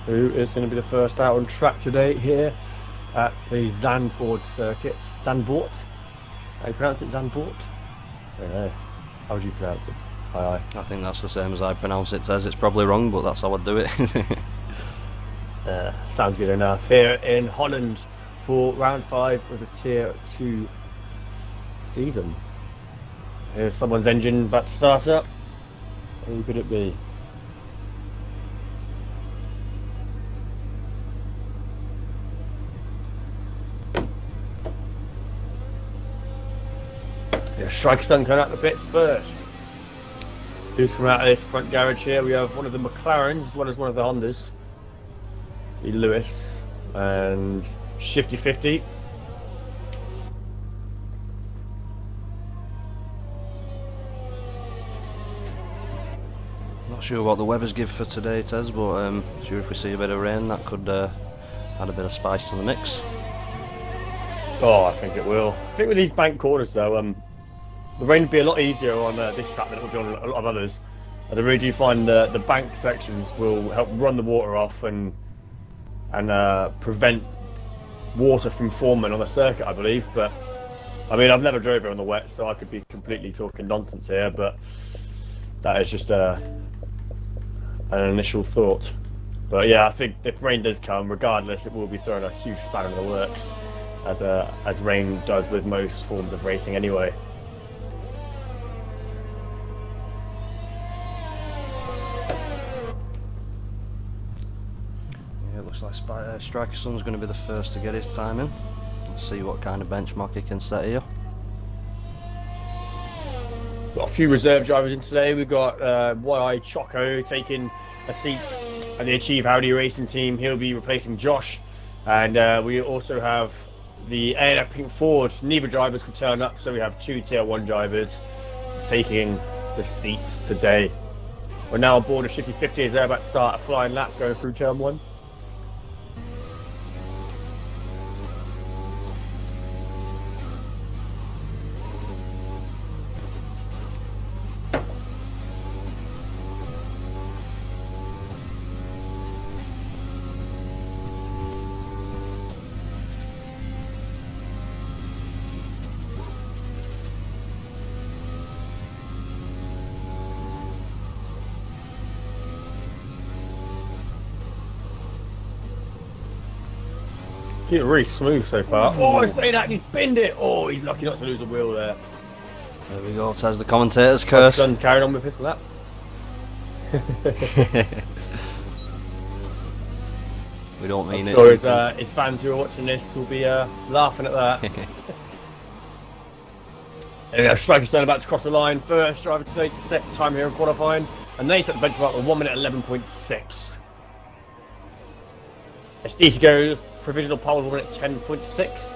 who is going to be the first out on track today here at the Zandvoort circuit. Zandvoort? How do you pronounce it? Zandvoort? I don't know. How would you pronounce it? Aye. I think that's the same as I pronounce it, Tez. It's probably wrong, but that's how I'd do it. Sounds good enough. Here in Holland for round 5 of the Tier 2 season. Here's someone's engine about to start up. Who could it be? Yeah, Striker Sun coming out the bits first. Who's coming out of this front garage here? We have one of the McLarens as well as one of the Hondas. The Lewis and Shifty 50. Not sure what the weather's give for today, Tez, but sure if we see a bit of rain, that could add a bit of spice to the mix. Oh, I think it will. I think with these bank corners though, the rain will be a lot easier on this track than it will be on a lot of others. As I really do find the bank sections will help run the water off and prevent water from forming on the circuit, I believe. But I mean, I've never drove here on the wet, so I could be completely talking nonsense here. But that is just an initial thought. But yeah, I think if rain does come, regardless, it will be throwing a huge spanner in the works, as rain does with most forms of racing anyway. Looks like Striker Sun's going to be the first to get his time in. Let's see what kind of benchmark he can set here. Got a few reserve drivers in today. We've got YI Choco taking a seat at the Achieve Audi Racing team. He'll be replacing Josh. And we also have the ANF Pink Ford. Neither drivers could turn up, so we have 2 Tier 1 drivers taking the seats today. We're now on board a Shifty 50 as they're about to start a flying lap going through turn 1. He's really smooth so far. Oh, I say that, he's binned it. Oh, he's lucky not to lose a wheel there. There we go, Tez, the commentator's curse. Sun's carrying on with his lap. We don't mean I'm it. sure his fans who are watching this will be laughing at that. And we have Striker Sun about to cross the line. First driver today to set the time here in qualifying. And they set the benchmark with 1 minute 11.6. SD goes provisional pole 1 minute 10.6.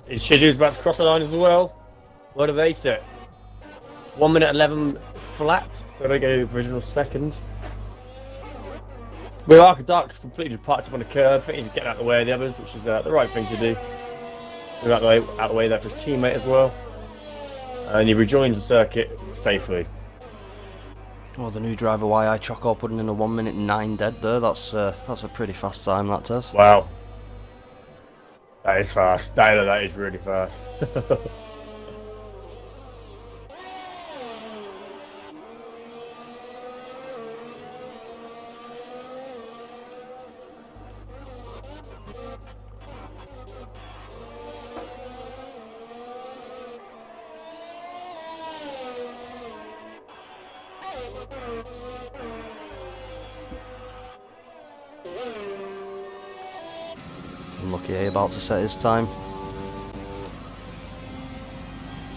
Is Shizu's about to cross the line as well? What do they set? 1 minute 11 flat. So they go provisional second. Well, Arca Dark's completely just parked up on the curb. I think he's getting out of the way of the others, which is the right thing to do. Move out the way there for his teammate as well. And he rejoins the circuit safely. Well, the new driver YI Choco putting in a 1 minute 9 dead there. That's a pretty fast time, that is. Wow. That is fast. That is really fast. Unlucky A about to set his time.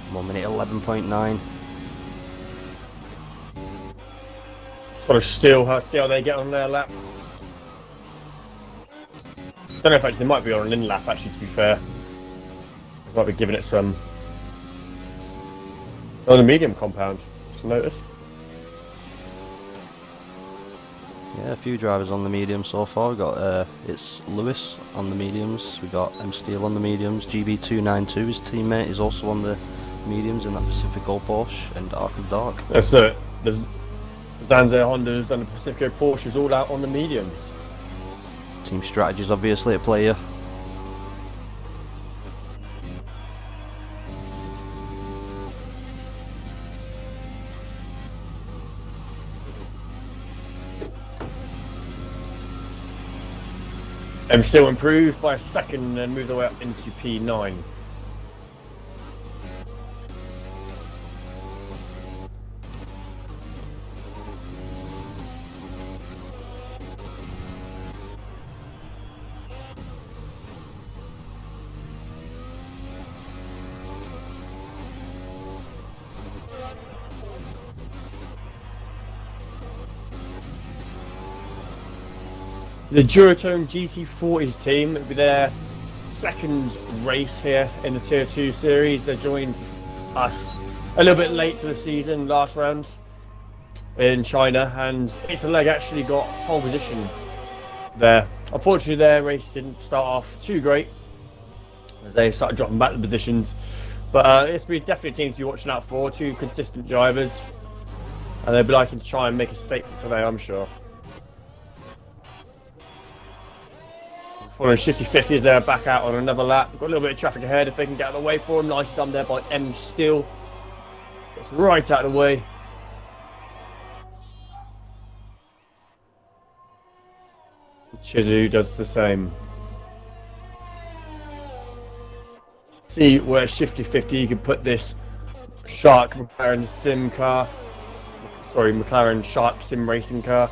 1 minute 11.9. Sort of still see how they get on their lap. Don't know if actually they might be on an in lap actually, to be fair. They might be giving it some on the medium compound, just noticed. Yeah, a few drivers on the medium so far. We've got it's Lewis on the mediums, we got M Steele on the mediums, GB292, his teammate, is also on the mediums in that Pacific Gold Porsche, and Dark of Dark. There's Zanza Hondas and the Pacifico Porsches all out on the mediums. Team strategies obviously at play here. Still improved by a second and moved away up into P9. The Duratone GT40s team will be their second race here in the Tier 2 series. They joined us a little bit late to the season, last round in China, and It's a Leg actually got pole position there. Unfortunately, their race didn't start off too great as they started dropping back the positions. But it's definitely a team to be watching out for. Two consistent drivers, and they'll be liking to try and make a statement today, I'm sure. Following Shifty 50 as they're back out on another lap. They've got a little bit of traffic ahead if they can get out of the way for them. Nice done there by M Steel. It's right out of the way. Chizu does the same. See where Shifty 50 you can put this Shark McLaren Sim car. Sorry, McLaren Shark Sim racing car.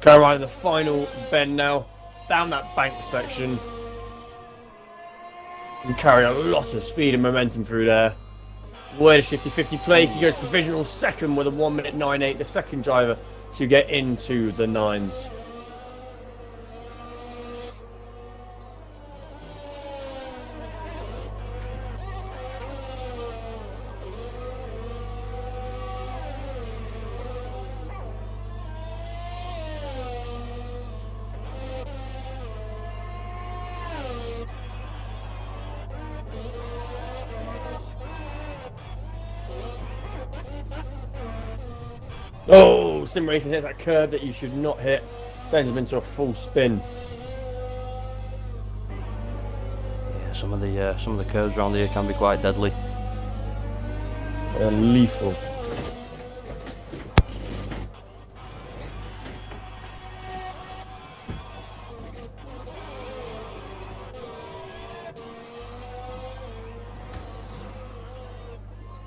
Going right in the final bend now, down that bank section. And carry a lot of speed and momentum through there. Where the Shifty 50 place, he goes provisional second with a 1:09.8, the second driver to get into the nines. Oh, Sim Racing hits that curb that you should not hit. Sends him into a full spin. Yeah, some of the curves around here can be quite deadly. They're lethal.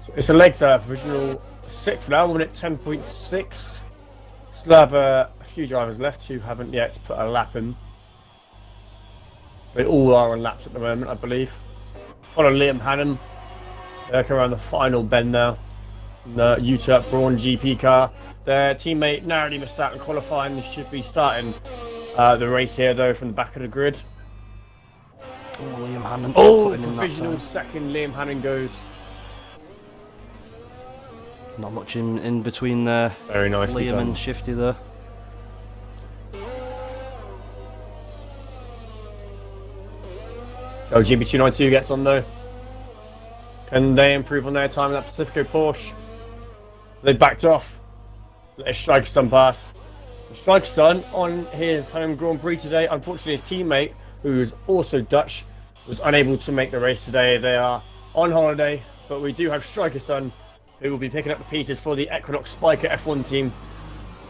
So it's a leg provisional 6th now, 1:10.6. Still have a few drivers left who haven't yet put a lap in. They all are on laps at the moment, I believe. Follow Liam Hannon. They're coming around the final bend now. The U-Turk Braun GP car. Their teammate narrowly missed out in qualifying. They should be starting the race here though from the back of the grid. Oh, Liam Hannon. Oh, provisional second. Liam Hannon goes. Not much in between there. Very nicely Liam done. and Shifty there. So GB292 gets on though. Can they improve on their time in that Pacifico Porsche? They backed off. Let his Striker Son past. The Striker Son on his home Grand Prix today. Unfortunately, his teammate, who is also Dutch, was unable to make the race today. They are on holiday, but we do have Striker Son, who will be picking up the pieces for the Equinox Spiker F1 team.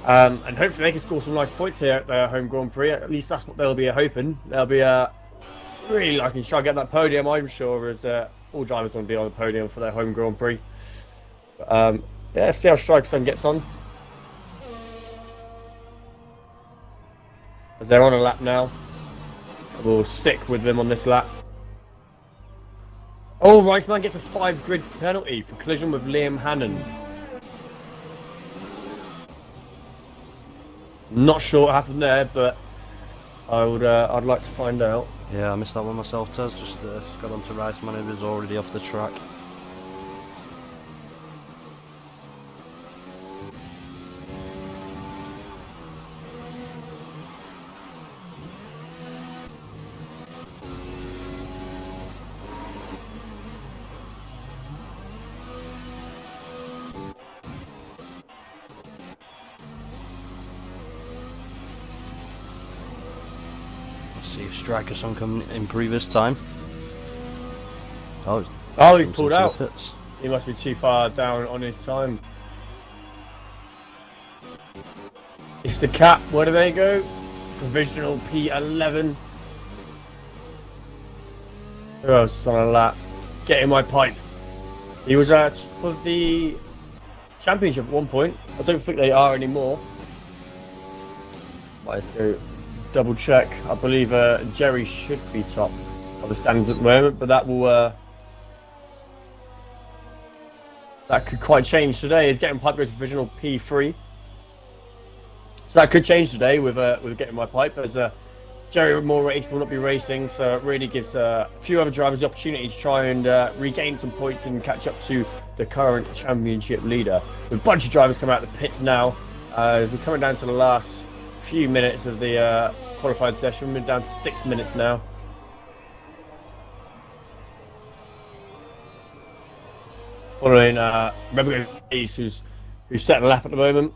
And hopefully they can score some nice points here at their home Grand Prix. At least that's what they'll be hoping. They'll be really liking to try and get that podium, I'm sure, as all drivers want to be on the podium for their home Grand Prix. But, yeah, let's see how Striker Son gets on. As they're on a lap now. We'll stick with them on this lap. Oh, Riceman gets a 5 grid penalty for collision with Liam Hannon. Not sure what happened there, but I'd like to find out. Yeah, I missed that one myself, Tez. Just got onto Riceman, who was already off the track. See if Striker Son can improve his time. Oh, he's comes pulled in two out. fits. He must be too far down on his time. It's the cap. Where do they go? Provisional P11. Who else is on a lap? Getting my pipe. He was for the championship at one point. I don't think they are anymore. Let's go double check. I believe Jerry should be top of the standings at the moment, but that will that could quite change today. He's getting pipe goes to provisional P3, so that could change today with getting my pipe, as Jerry Moore race will not be racing, so it really gives a few other drivers the opportunity to try and regain some points and catch up to the current championship leader. With a bunch of drivers coming out of the pits now. We're coming down to the last few minutes of the qualified session. We're down to 6 minutes now. Following Rebel Ace, who's setting a lap at the moment.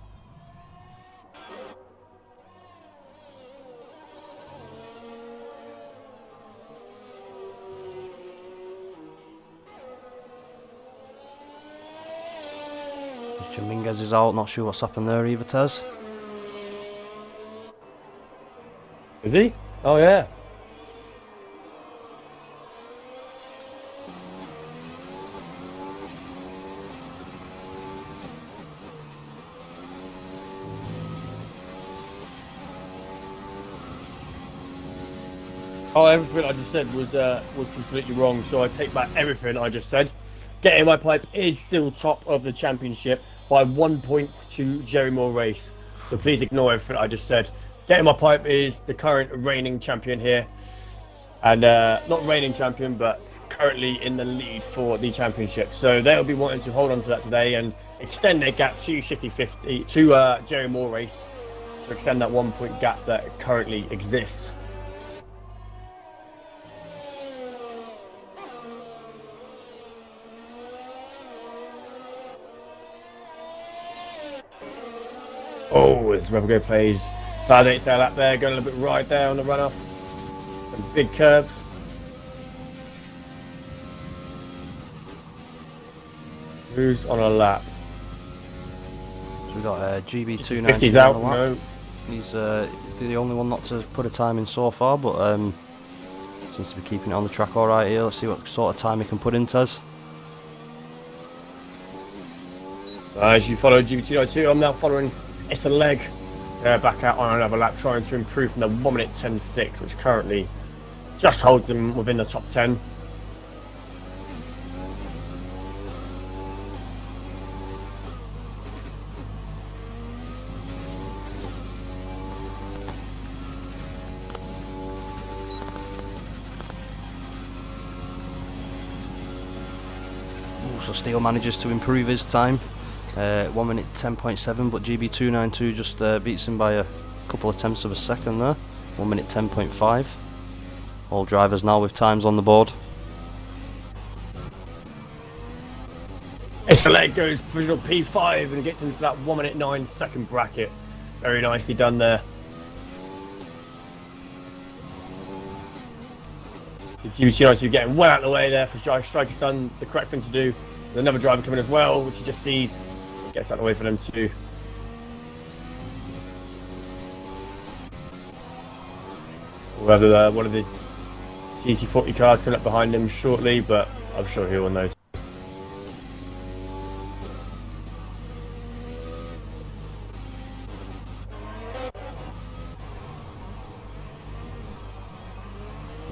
Dominguez is out, not sure what's happened there either, Tez. Is he? Oh yeah. Oh, everything I just said was completely wrong, so I take back everything I just said. Getting my pipe is still top of the championship by 1 point to Jerry Moore race. So please ignore everything I just said. Getting my pipe is the current reigning champion here. And not reigning champion, but currently in the lead for the championship. So they'll be wanting to hold on to that today and extend their gap to Shifty 50 to Jerry Moore race to extend that 1 point gap that currently exists. Oh, as Rebel plays, validates their lap there, going a little bit right there on the run-off. Some big curves. Who's on a lap? So we've got GB290 50's out, on the lap. no. He's the only one not to put a time in so far, but seems to be keeping it on the track alright here. Let's see what sort of time he can put in, Tez. As you follow GB292, I'm now following It's a Leg. They're back out on another lap, trying to improve from the 1 minute 10.6, which currently just holds them within the top 10. So Steele manages to improve his time. 1 minute 10.7, but GB292 just beats him by a couple of tenths of a second there. 1 minute 10.5. All drivers now with times on the board. It's a Leg goes provisional P5 and gets into that 1 minute 9 second bracket. Very nicely done there. GB292 getting well out of the way there for Striker Son, the correct thing to do. There's another driver coming as well, which he just sees. Gets out of the way for them too. We'll have one of the GT40 cars coming up behind him shortly, but I'm sure he will know.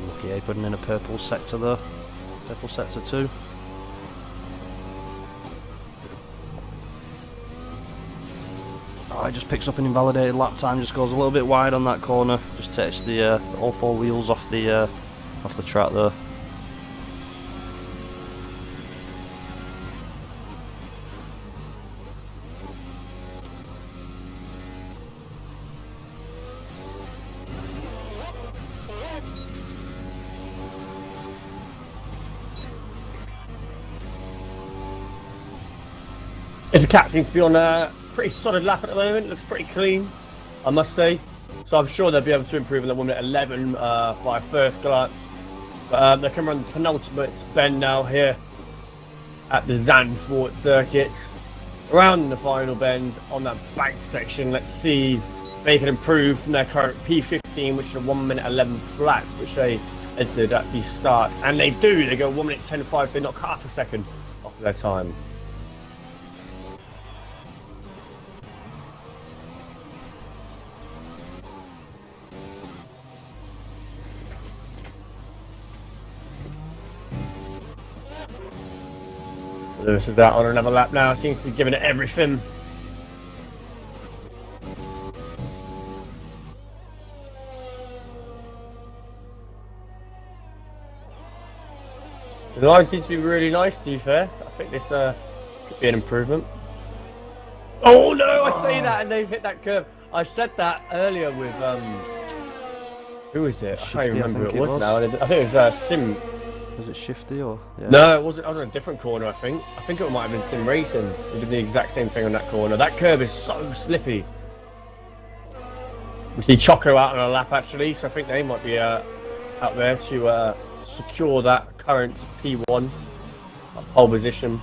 Lucky A putting in a purple sector there. Purple sector 2. Oh, it just picks up an invalidated lap time, just goes a little bit wide on that corner, just takes the all four wheels off the track there. As a cat seems to be on a pretty solid lap at the moment, looks pretty clean, I must say. So I'm sure they'll be able to improve on the 1 minute 11 by first glance. But they can run the penultimate bend now here at the Zandvoort circuit. Around the final bend on that back section, let's see if they can improve from their current P15, which is a 1 minute 11 flat, which they entered at the start. And they do, they go 1 minute 10.5, so they knock half a second off their time. Lewis is out on another lap now, seems to be giving it everything. The line seems to be really nice, to be fair. I think this could be an improvement. Oh no, I say that and they've hit that curve. I said that earlier with, who was it? I can't even remember who it was now. I think it was Sim. Was it Shifty or? Yeah. No, it wasn't. I was on a different corner, I think. I think it might have been Sim Racing. He did the exact same thing on that corner. That curve is so slippy. We see Choco out on a lap actually, so I think they might be out there to secure that current P1 pole position.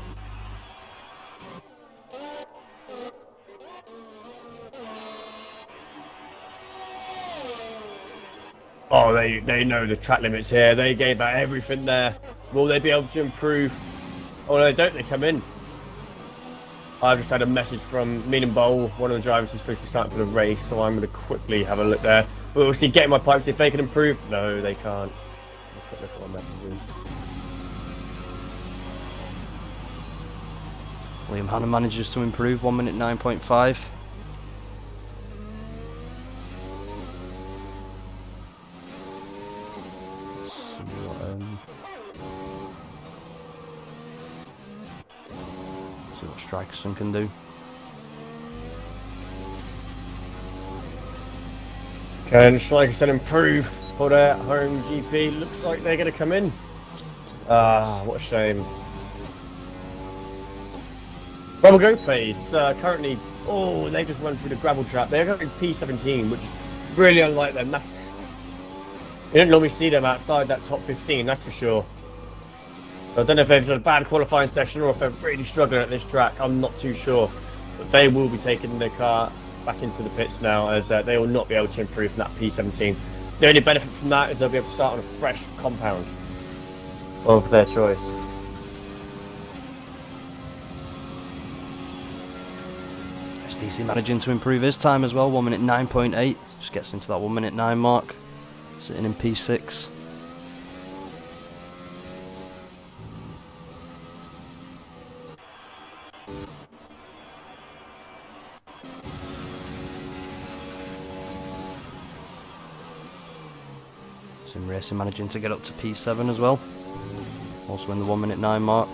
Oh, they know the track limits here. They gave out everything there. Will they be able to improve? Oh, no, they don't. They come in. I've just had a message from Mean Bowl, one of the drivers who's supposed to be starting for the race, so I'm going to quickly have a look there. But we'll see, getting my pipes, if they can improve. No, they can't. Quick look at what messages. Liam Hanna manages to improve 1 minute 9.5. See what Strikerson can do. Can Strikerson improve for their home GP? Looks like they're going to come in. Ah, what a shame. Rebel Go Place, currently, oh, they just run through the gravel trap. They're going P17, which is really unlike them. You don't normally see them outside that top 15, that's for sure. So I don't know if they've had a bad qualifying session or if they're really struggling at this track. I'm not too sure. But they will be taking their car back into the pits now, as they will not be able to improve from that P17. The only benefit from that is they'll be able to start on a fresh compound of their choice. SDC managing to improve his time as well, 1 minute 9.8. Just gets into that 1 minute 9 mark. Sitting in P6. Sim Racing managing to get up to P7 as well. Also in the 1 minute 9 mark.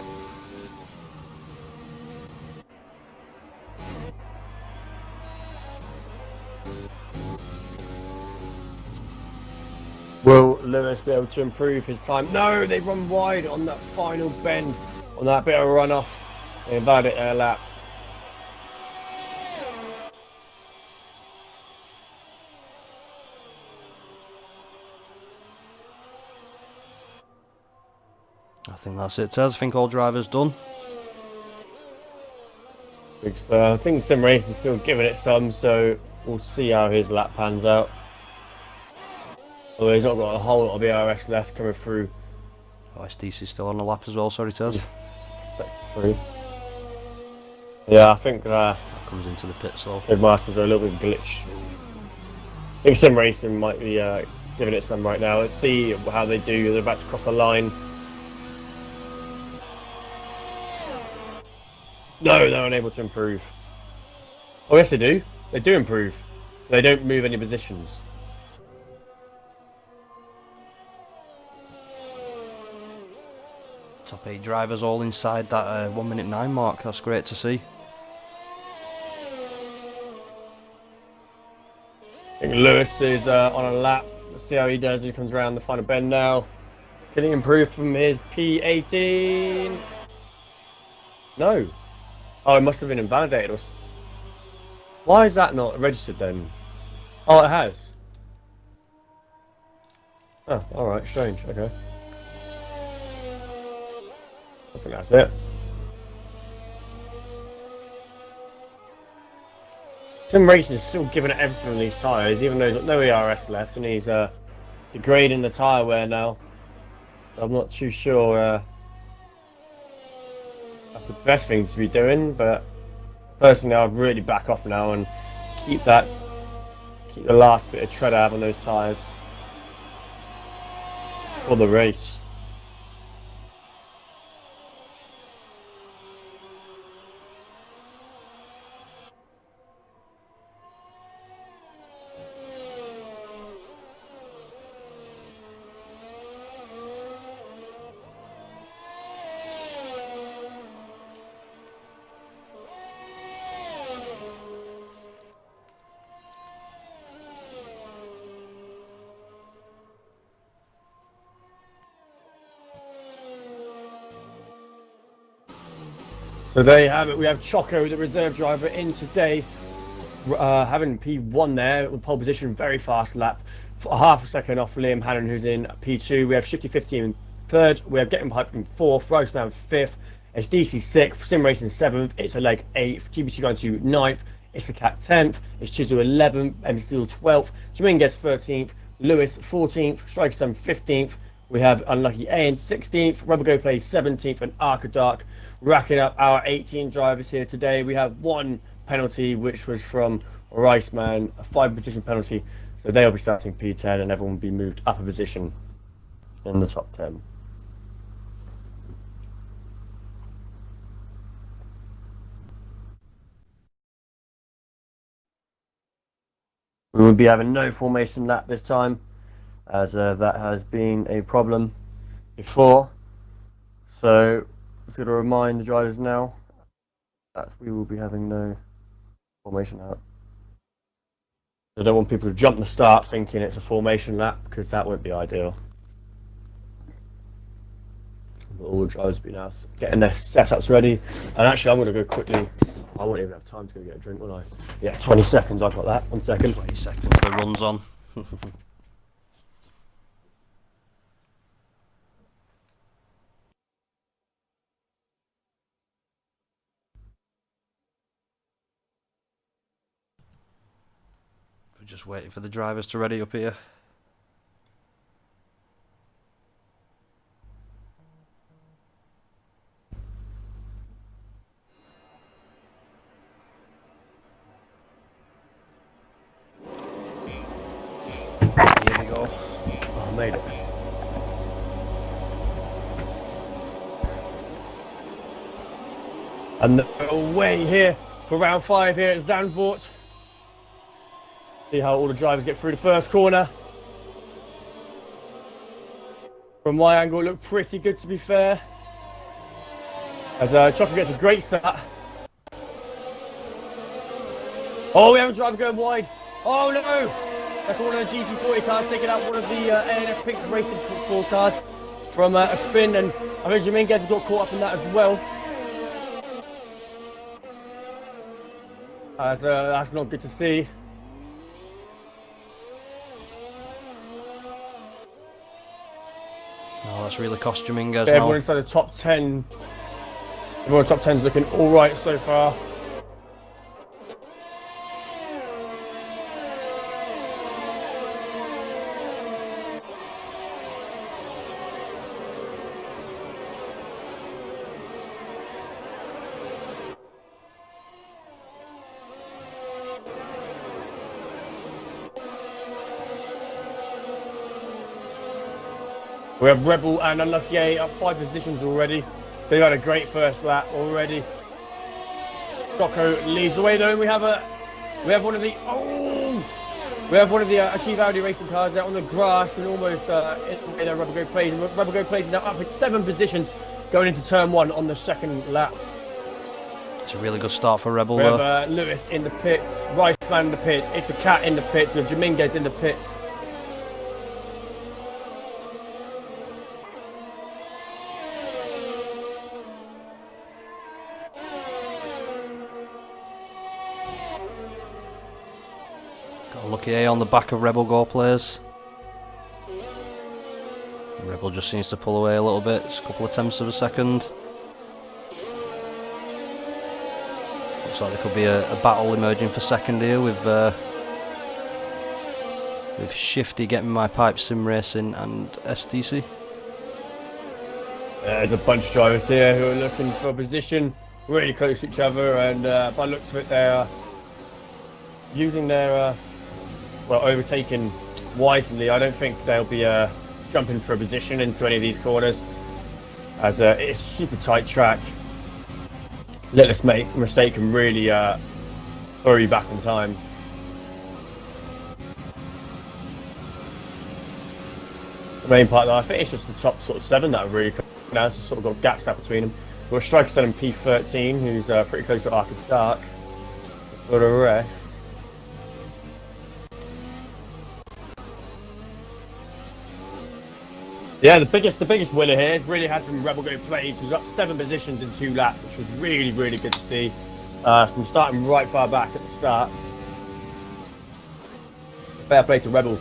Will Lewis be able to improve his time? No, they run wide on that final bend, on that bit of runoff. They invalidate their lap. I think that's it, Tez. I think all drivers done. I think Sim Race is still giving it some, so we'll see how his lap pans out. Although he's not got a whole lot of BRS left coming through. Oh, SDC's still on the lap as well, sorry Tez. 63. Yeah, I think that comes into the pit stall. Big Masters are a little bit glitch. I think Sim Racing might be giving it some right now. Let's see how they do. They're about to cross the line. No, they're unable to improve. Oh, yes, they do. They do improve. They don't move any positions. Top 8 drivers all inside that 1 minute 9 mark. That's great to see. I think Lewis is on a lap. Let's see how he does. He comes around the final bend now. Can he improve from his P18? No. Oh, it must have been invalidated. Why is that not registered then? Oh, it has. Oh, alright, strange, okay. I think that's it. Tim Racing is still giving it everything on these tyres, even though he's got no ERS left, and he's degrading the tyre wear now. I'm not too sure that's the best thing to be doing, but personally I'd really back off now and keep the last bit of tread I have on those tyres for the race. So there you have it. We have Choco, the reserve driver, in today, having P1 there, pole position, very fast lap, for half a second off Liam Hannon, who's in P2. We have Shifty 15 in third. We have Getting Pipe in fourth. Roseman fifth. It's DC sixth. Sim Racing seventh. It's a Leg eighth. GBC going to ninth. It's the Cat 10th. It's Chisel 11th. MC Steel 12th. Dominguez 13th. Lewis 14th. Striker 7 15th. We have Unlucky A in 16th, Rubber Go Play 17th, and Arca Dark racking up our 18 drivers here today. We have one penalty, which was from Riceman, a 5-position penalty. So they'll be starting P10 and everyone will be moved up a position in the top 10. We will be having no formation lap this time, as that has been a problem before. So I'm just going to remind the drivers now that we will be having no formation lap. I don't want people to jump the start thinking it's a formation lap, because that won't be ideal. But all the drivers will be now getting their setups ready. And actually I'm going to go quickly. I won't even have time to go get a drink, will I? Yeah, 20 seconds, I've got that. 1 second. 20 seconds, the run's on. We're just waiting for the drivers to ready up here. Here we go. Oh, I made it. And away here for round 5 here at Zandvoort. See how all the drivers get through the first corner. From my angle, it looked pretty good, to be fair. As Choco gets a great start. Oh, we have a driver going wide. Oh no! That's one of the GC40 cars taking out one of the ANF Pink Racing 4 cars from a spin, and I think Dominguez got caught up in that as well. As that's not good to see. Oh, that's really cost Dominguez Everyone now. inside the top 10. Everyone in the top 10 is looking all right so far. We have Rebel and Unlucky A up 5 positions already. They've had a great first lap already. Choco leads the way though. We have one of the Achieve Audi racing cars out on the grass and almost in their Rubber Go Plays. And Rubber Go Plays is now up at 7 positions going into turn 1 on the second lap. It's a really good start for Rebel. We have Lewis in the pits, Riceman in the pits, it's a Cat in the pits, with Dominguez in the pits. Got a lucky A on the back of Rebel Go players. Still just seems to pull away a little bit. It's a couple of tenths of a second. Looks like there could be a battle emerging for second here with Shifty getting my pipe, Sim Racing and STC. There's a bunch of drivers here who are looking for a position really close to each other, and by the looks of it, they're using their overtaking wisely. I don't think they'll be jumping for a position into any of these corners, as it's a super tight track. Littlest mistake can really throw you back in time. The main part, though, I think it's just the top sort of 7 that have really come now. It's sort of got gaps out between them. We've got Striker selling P13, who's pretty close to Arc of Dark. For the rest, yeah, the biggest winner here really has been Rebel Go Plays, who's up 7 positions in 2 laps, which was really, really good to see. From starting right far back at the start. Fair play to Rebel.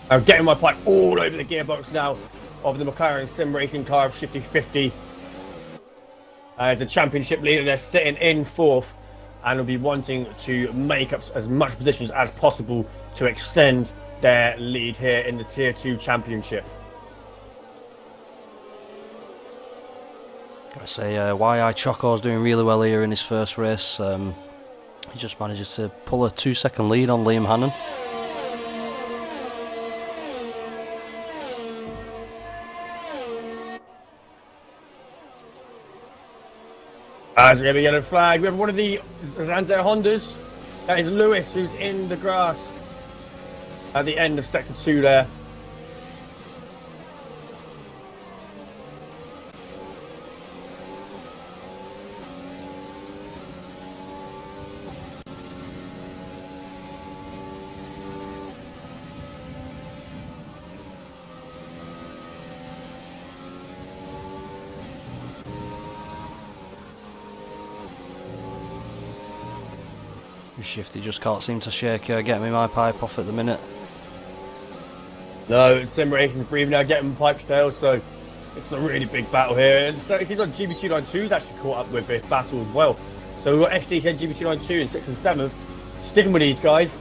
I'm getting my pipe all over the gearbox now of the McLaren Sim Racing car of Shifty 50. As the championship leader, they're sitting in 4th and will be wanting to make up as much positions as possible to extend their lead here in the Tier 2 Championship. Gotta say, YI Choco's doing really well here in his first race. He just manages to pull a 2-second lead on Liam Hannon. As we have a yellow flag, we have one of the Zanzer Hondas. That is Lewis, who's in the grass at the end of Sector 2 there. Shifty just can't seem to get me my pipe off at the minute. No, Sim Racing's breathing now, getting pipes tail, so it's a really big battle here. And so it seems like GB292's actually caught up with this battle as well. So we've got FD10, GB292 in 6th and 7th, sticking with these guys.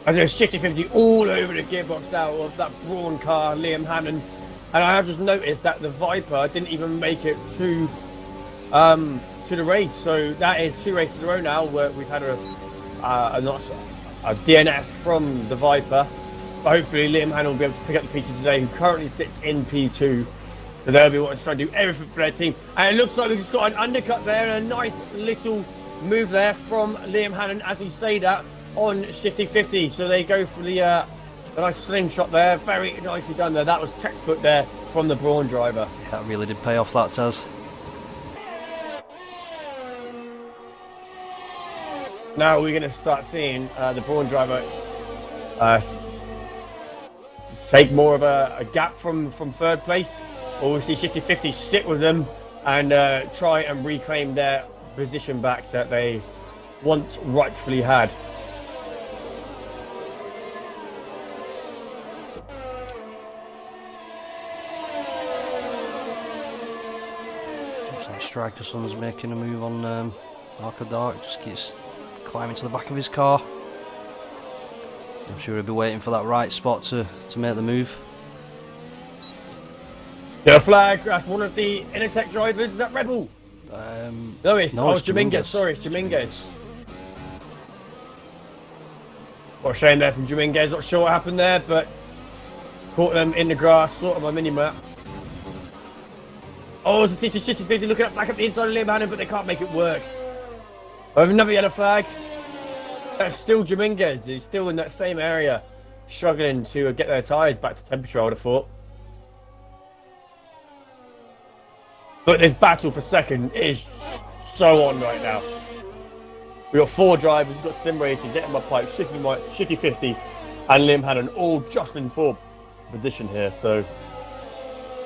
As there's Shifty 50 all over the gearbox now of that Brawn car, Liam Hannon. And I have just noticed that the Viper didn't even make it to the race, so that is 2 races in a row now where we've had a DNS from the Viper. But hopefully Liam Hannon will be able to pick up the P2 today, who currently sits in P2. So they'll be wanting to try and do everything for their team. And it looks like we've just got an undercut there and a nice little move there from Liam Hannon as we say that on Shifty 50. So they go for the nice slingshot there. Very nicely done there. That was textbook there from the Brawn driver. Yeah, that really did pay off, that Taz. Now we're going to start seeing the Brawn driver take more of a gap from 3rd place, or we'll see Shifty 50 stick with them and try and reclaim their position back that they once rightfully had. Looks like Striker Son's making a move on Arc of Dark, just keeps climbing to the back of his car. I'm sure he'll be waiting for that right spot to make the move. The flag, that's one of the Initech drivers. Is that Rebel? No, it's Dominguez. Sorry, it's Dominguez. What a shame there from Dominguez. Not sure what happened there, but caught them in the grass, sort of my mini-map. Oh, it's a Shifty 50 looking up back at the inside of Liam Hannon, but they can't make it work. I have another yellow flag. That's still Dominguez. He's still in that same area, struggling to get their tyres back to temperature, I would have thought. But this battle for second is so on right now. We've got 4 drivers. We've got Sim Racing, getting my pipe, Shifty 50, and Liam Hannon all just in 4th position here. So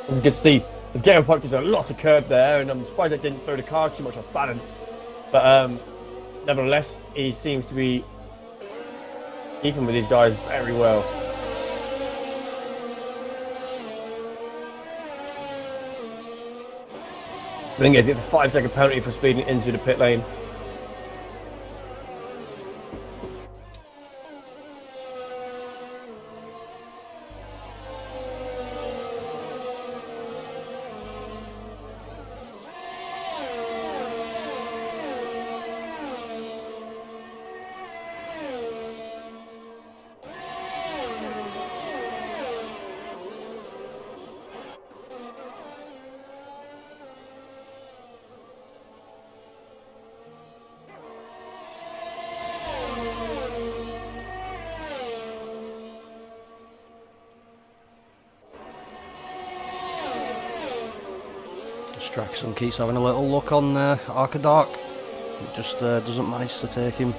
as you can see, there's getting pipe. There's a lot of curb there, and I'm surprised I didn't throw the car too much off balance. But nevertheless, he seems to be keeping with these guys very well. The thing is, it's a 5-second penalty for speeding into the pit lane. Straxon keeps having a little look on Arcadark. It just doesn't manage to take him.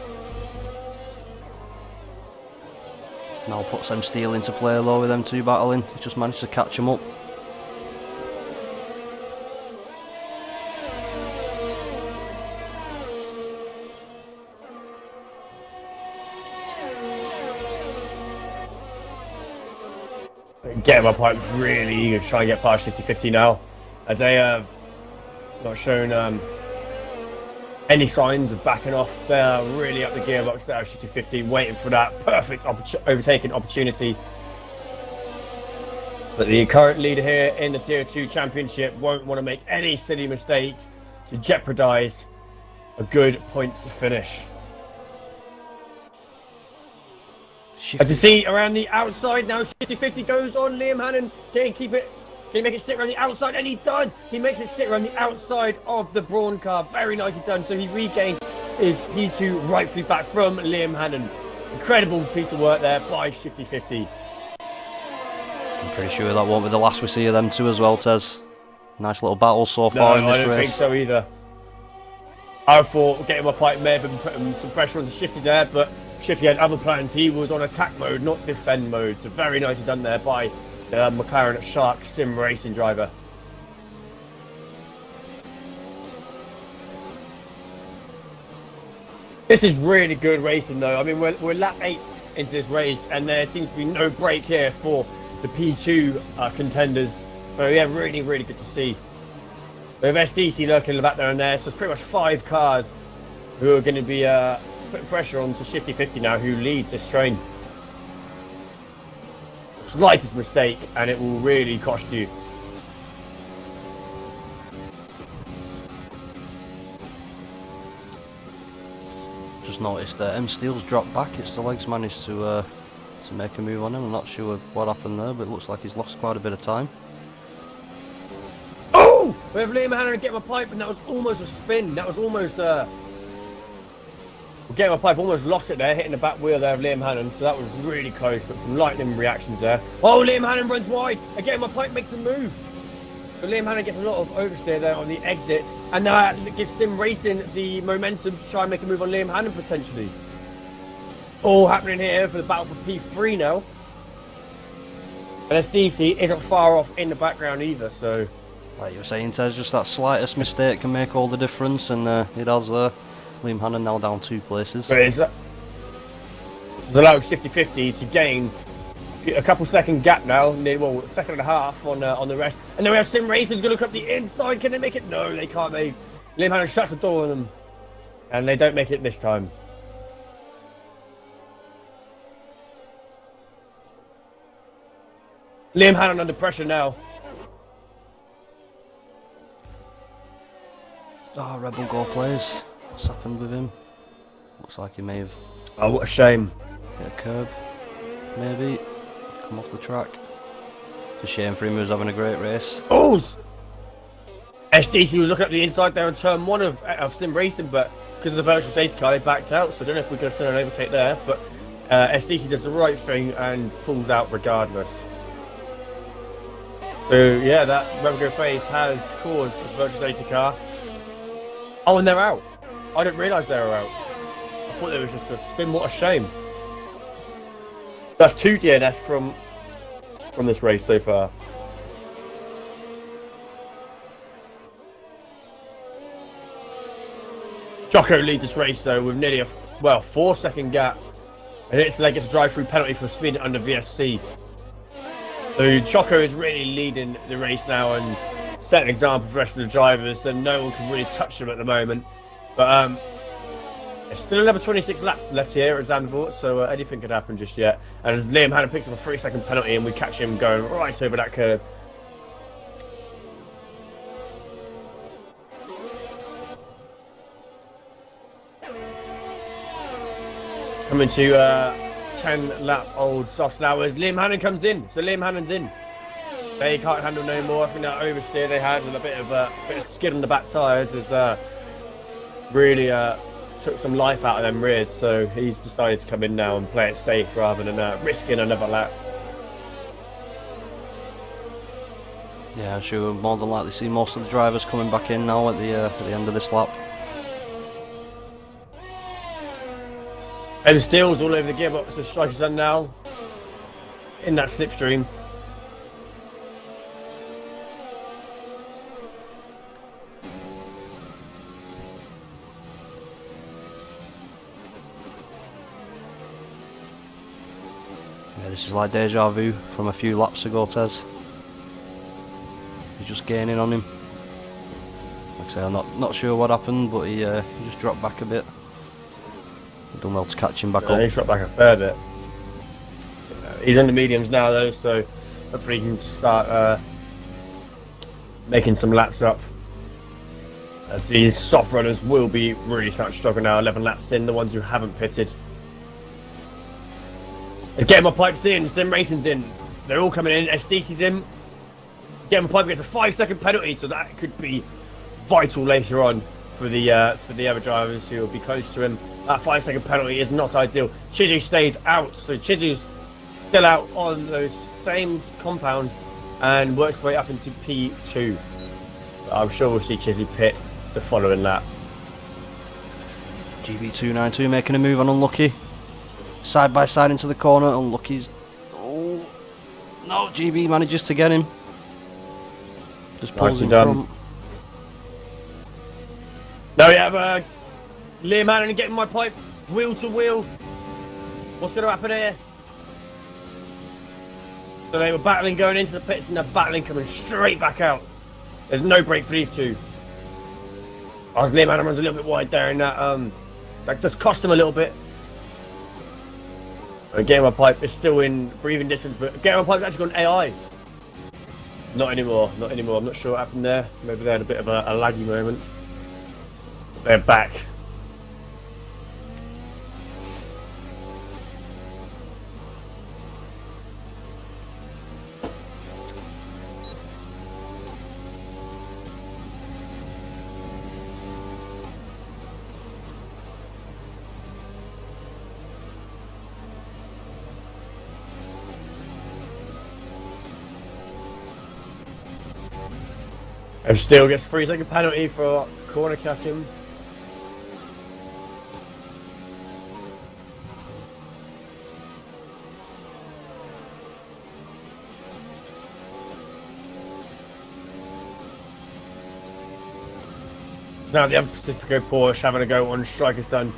Now puts them steel into play low with them two battling. He's just managed to catch him up. Getting my pipe's really eager to try and get past 50-50 now, as they have not shown any signs of backing off. They're really up the gearbox there, 50-50, waiting for that perfect overtaking opportunity. But the current leader here in the Tier 2 Championship won't want to make any silly mistakes to jeopardise a good points finish. As you see around the outside now, 50-50 goes on Liam Hannon. Can he keep it? Can he make it stick around the outside? And he does! He makes it stick around the outside of the Brawn car. Very nicely done. So he regains his P2 rightfully back from Liam Hannon. Incredible piece of work there by 50-50. I'm pretty sure that won't be the last we see of them two as well, Tez. Nice little battle so far in this race. I don't think so either. I thought getting my pipe may have been putting some pressure on the Shifty there, but Shifty had other plans. He was on attack mode, not defend mode. So very nicely done there by the McLaren Shark Sim Racing driver. This is really good racing though. I mean, we're lap 8 into this race and there seems to be no break here for the P2 contenders. So yeah, really, really good to see. We have SDC lurking in the back there and there. So it's pretty much 5 cars who are going to be putting pressure on to 50-50 now, who leads this train. Slightest mistake and it will really cost you. Just noticed that M Steele's dropped back. It's the legs managed to make a move on him. I'm not sure what happened there, but it looks like he's lost quite a bit of time. Oh! We have Liam Hannon getting my pipe and that was almost a spin. That was almost getting my pipe, almost lost it there, hitting the back wheel there of Liam Hannon, so that was really close, but some lightning reactions there. Oh, Liam Hannon runs wide, again my pipe makes a move. So Liam Hannon gets a lot of oversteer there on the exit, and now that gives Sim Racing the momentum to try and make a move on Liam Hannon potentially. All happening here for the battle for P3 now. And SDC isn't far off in the background either, so... Like you were saying, Tez, just that slightest mistake can make all the difference, and it has there. Liam Hannon now down 2 places. So it's allowed 50-50 to gain a couple second gap now, well, a second and a half on the rest. And then we have Sim Racers going to look up the inside. Can they make it? No, they can't. Liam Hannon shuts the door on them, and they don't make it this time. Liam Hannon under pressure now. Oh, Rebel Go plays. What's happened with him? Looks like he may have... Oh, what a shame. Hit a curb, maybe. Come off the track. It's a shame for him, he was having a great race. Oh! SDC was looking up the inside there on turn 1 of Sim Racing, but because of the virtual safety car, they backed out, so I don't know if we could have seen an overtake there, but SDC does the right thing and pulls out regardless. So, yeah, that Rebel Go face has caused a virtual safety car. Oh, and they're out. I didn't realise they were out. I thought it was just a spin. What a shame. That's 2 DNF from this race so far. Jocko leads this race though with nearly a 4 second gap And it's like it's a drive-through penalty for speeding under VSC. So Choco is really leading the race now and setting an example for the rest of the drivers, and no one can really touch them at the moment. But there's still another 26 laps left here at Zandvoort, so anything could happen just yet. And as Liam Hannon picks up a 3-second penalty, and we catch him going right over that curb. Coming to 10-lap-old softs now as Liam Hannon comes in. So Liam Hannon's in. They can't handle no more. I think that oversteer they had with a bit of skid on the back tyres has really took some life out of them rears. So he's decided to come in now and play it safe rather than risking another lap. Yeah, I'm sure we'll more than likely see most of the drivers coming back in now at the end of this lap. And Steele's all over the gearbox, so Striker's done now in that slipstream. Yeah, this is like deja vu from a few laps ago, Tez. He's just gaining on him. Like I say, I'm not sure what happened, but he just dropped back a bit. Done well to catch him back up. He dropped back a fair bit. He's in the mediums now though, so hopefully he can start making some laps up. As these soft runners will be really starting to struggle now, 11 laps in, the ones who haven't pitted. Let's get my pipes in, Sim Racing's in. They're all coming in, SDC's in. Get my pipe gets a 5-second penalty, so that could be vital later on for the other drivers who will be close to him. That 5-second penalty is not ideal. Chizu stays out, so Chizu's still out on the same compound and works his way up into P2. But I'm sure we'll see Chizu pit the following lap. GB292 making a move on Unlucky. Side by side into the corner. Unlucky's. Oh no! GB manages to get him. Just pulls Nicely in done. front. Now we have Liam Hannon getting my pipe wheel to wheel. What's going to happen here? So they were battling going into the pits and they're battling coming straight back out. There's no break for these two. As Liam Hannon runs a little bit wide there, and that does cost him a little bit. Getting my pipe is still in breathing distance, but getting my pipe's actually gone AI. Not anymore, not anymore. I'm not sure what happened there. Maybe they had a bit of a laggy moment. They're back. And still gets a 3-second penalty for corner catching. Now the other Pacifico Porsche having a go on Striker Sun.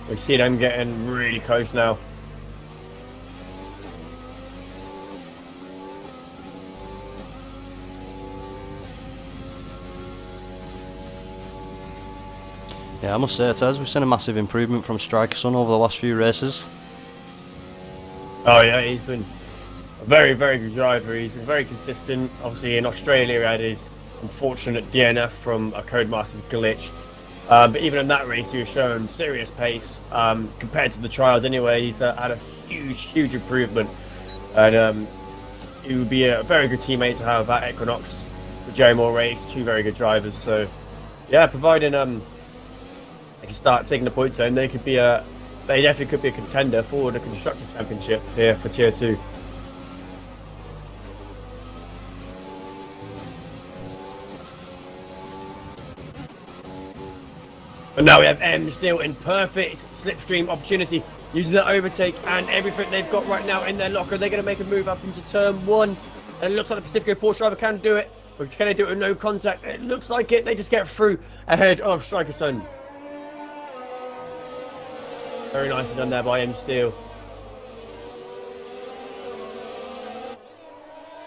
We see them getting really close now. Yeah, I must say, Tez, we've seen a massive improvement from Striker Sun over the last few races. Oh yeah, he's been a very, very good driver. He's been very consistent. Obviously in Australia he had his unfortunate DNF from a Codemasters glitch. But even in that race he was showing serious pace. Compared to the trials anyway, he's had a huge improvement. And he would be a very good teammate to have at Equinox. The Jerry Moore race, two very good drivers. So yeah, providing they can start taking the points home, they definitely could be a contender for the Constructors Championship here for Tier 2. But now we have M still in perfect slipstream opportunity, using the overtake and everything they've got right now in their locker. They're going to make a move up into turn 1. And it looks like the Pacifico Porsche driver can do it. But can they do it with no contact? It looks like it. They just get through ahead of Striker Sun. Very nicely done there by M Steel.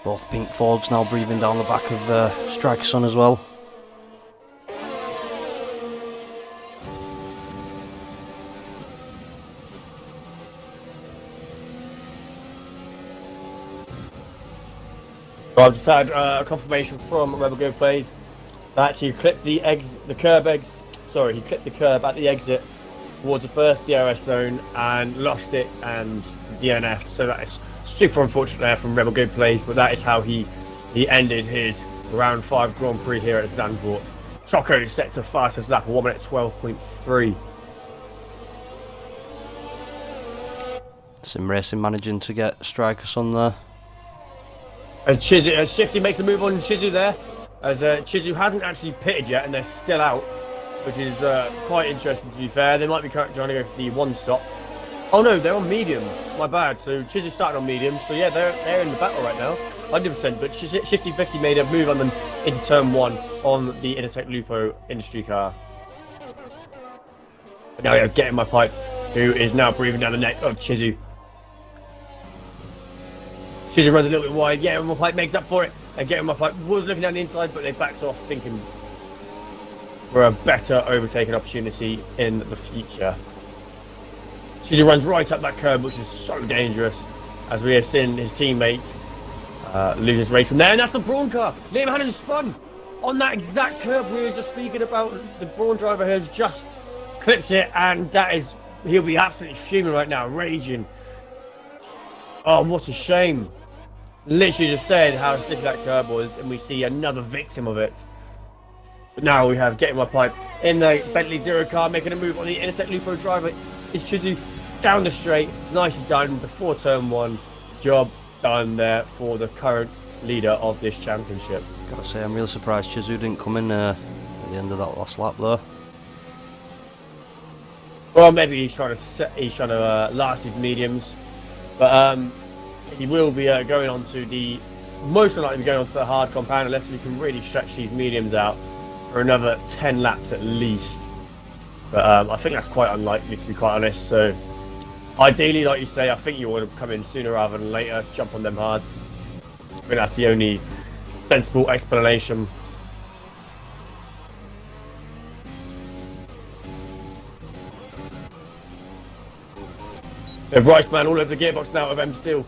Both pink Fords now breathing down the back of Striker's son as well. Well, I've just had a confirmation from Rebel Go Plays that he clipped the curb at the exit towards the first DRS zone and lost it and DNF'd. So that is super unfortunate there from Rebel Go Plays, but that is how he ended his round 5 Grand Prix here at Zandvoort. Choco sets a fastest lap, 1 minute 12.3. Sim Racing managing to get Striker's on there. As Shifty makes a move on Chizu there, as Chizu hasn't actually pitted yet and they're still out, which is quite interesting to be fair. They might be trying to go for the one stop. Oh no, they're on mediums, my bad. So Chizu started on mediums, so yeah, they're in the battle right now, 100%. But Shifty 50 made a move on them into turn 1 on the Intertech Lupo industry car. But now we have Getting My Pipe, who is now breathing down the neck of Chizu. Chizu runs a little bit wide, Getting My Pipe makes up for it, and Getting My Pipe was looking down the inside, but they backed off thinking for a better overtaking opportunity in the future. Chizu runs right up that curb, which is so dangerous, as we have seen his teammates lose his race from there, and that's the Brawn car. Liam Hannon spun on that exact curb we were just speaking about. The Brawn driver has just clipped it, and he'll be absolutely fuming right now, raging. Oh, what a shame. Literally just said how sticky that curb was, and we see another victim of it. But now we have Getting My Pipe in the Bentley Zero car, making a move on the Intertech Lupo driver. It's Chizu down the straight, nicely done before turn 1. Job done there for the current leader of this championship. Gotta say, I'm really surprised Chizu didn't come in at the end of that last lap there. Well, maybe he's trying to last his mediums, but he will be going on to the most likely going on to the hard compound unless we can really stretch these mediums out for another 10 laps at least. But I think that's quite unlikely, to be quite honest. So ideally, like you say, I think you want to come in sooner rather than later, jump on them hards. I think that's the only sensible explanation. The Rice Man all over the gearbox now of M Steel.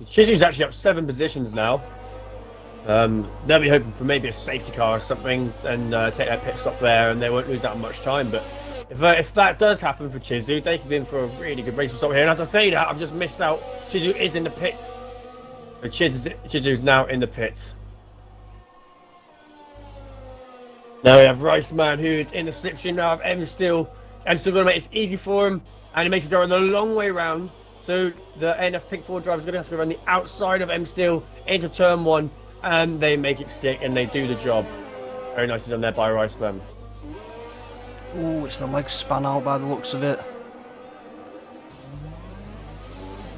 Chizu's actually up 7 positions now. They'll be hoping for maybe a safety car or something and take their pit stop there, and they won't lose that much time. But if that does happen for Chizu, they could be in for a really good race stop here. And as I say that, I've just missed out. Chizu is in the pits. But Chizu's now in the pits. Now we have Rice Man, who is in the slipstream now of M Steel. M Steel going to make it easy for him, and he makes it go on the long way round. So the NF Pink Ford driver is going to have to go around the outside of M Steel into turn 1, and they make it stick and they do the job. Very nicely done there by Rice Man. Ooh, it's the legs span out by the looks of it.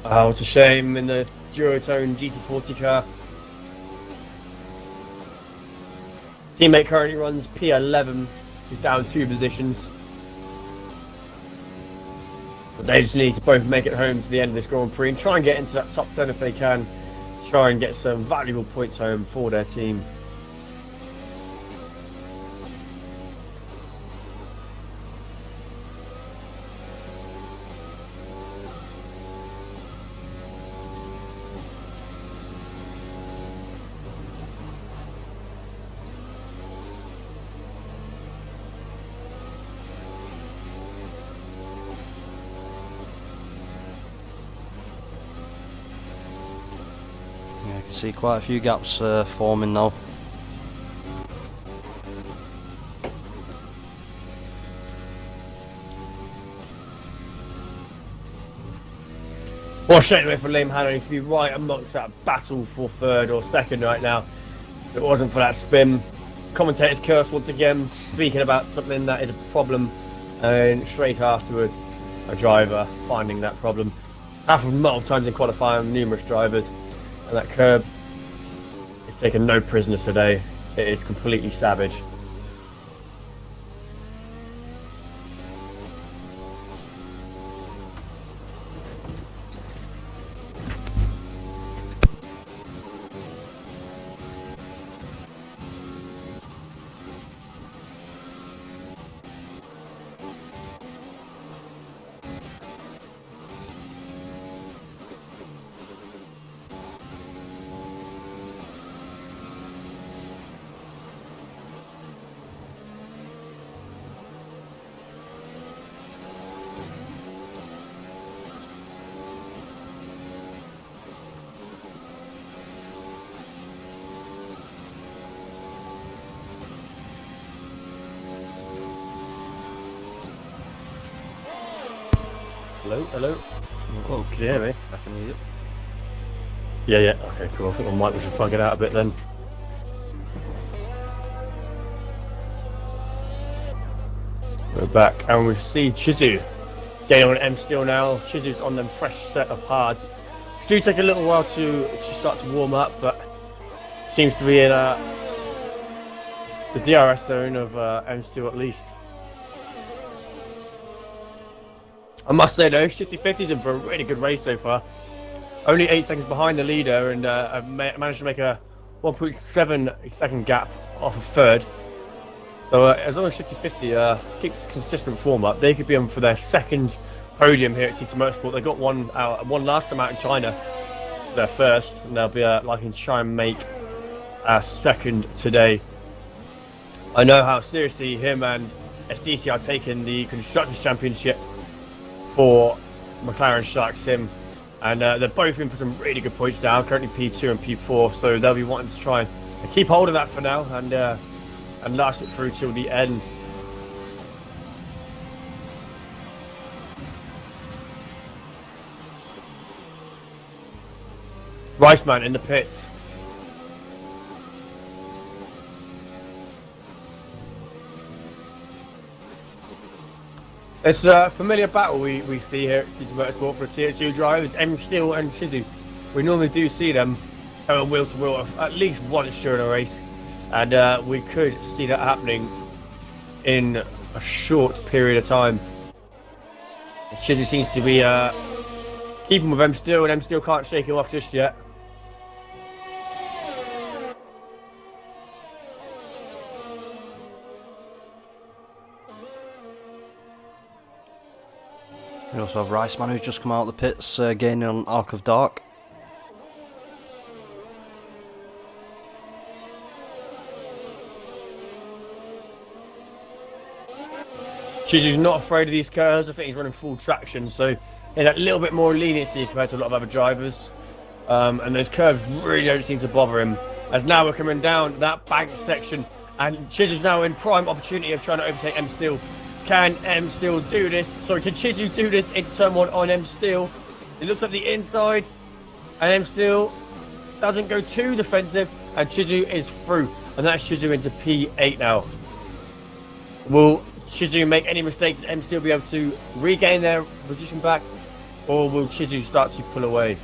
Oh, what a shame in the Duotone GT40 car. Teammate currently runs P11, he's down 2 positions. But they just need to both make it home to the end of this Grand Prix and try and get into that top 10 if they can. Try and get some valuable points home for their team. Yeah, I can see quite a few gaps forming now. Well, straight away for Liam Hannon, if you're right amongst that battle for 3rd or 2nd right now. If it wasn't for that spin. Commentator's curse once again, speaking about something that is a problem, and straight afterwards, a driver finding that problem. Happened multiple times in qualifying, numerous drivers, and that curb is taking no prisoners today. It is completely savage. Hello, hello. Oh, Can you hear me? I can hear you. Yeah. Okay, cool. I think my mic was just plug it out a bit then. We're back, and we see Chizu getting on M Steel now. Chizu's on them fresh set of hards. Do take a little while to start to warm up, but seems to be in the DRS zone of M Steel at least. I must say though, Shifty 50's in for a really good race so far. Only 8 seconds behind the leader, and I've managed to make a 1.7 second gap off of third. So as long as Shifty 50 keeps consistent form up, they could be on for their second podium here at TTM Motorsport. They got one last time out in China, so their first, and they'll be liking to try and make a second today. I know how seriously him and SDC are taking the Constructors' Championship for McLaren Shark Sim, and they're both in for some really good points now, currently P2 and P4, so they'll be wanting to try and keep hold of that for now and last it through till the end. Riceman in the pits. It's a familiar battle we see here at TTM Motorsport for Tier 2 drivers, M Steel and Chizu. We normally do see them wheel to wheel at least once during a race, and we could see that happening in a short period of time. Chizu seems to be keeping with M Steel, and M Steel can't shake him off just yet. We also have Riceman, who's just come out of the pits, gaining on Arc of Dark. Chizu's not afraid of these curves. I think he's running full traction, so there's a little bit more leniency compared to a lot of other drivers. And those curves really don't seem to bother him. As now we're coming down that bank section, and Chizu's now in prime opportunity of trying to overtake M Steel. Can M Steel do this? Sorry, can Chizu do this into turn 1 on M Steel? It looks like the inside, and M Steel doesn't go too defensive, and Chizu is through, and that's Chizu into P8 now. Will Chizu make any mistakes and M Steel be able to regain their position back, or will Chizu start to pull away?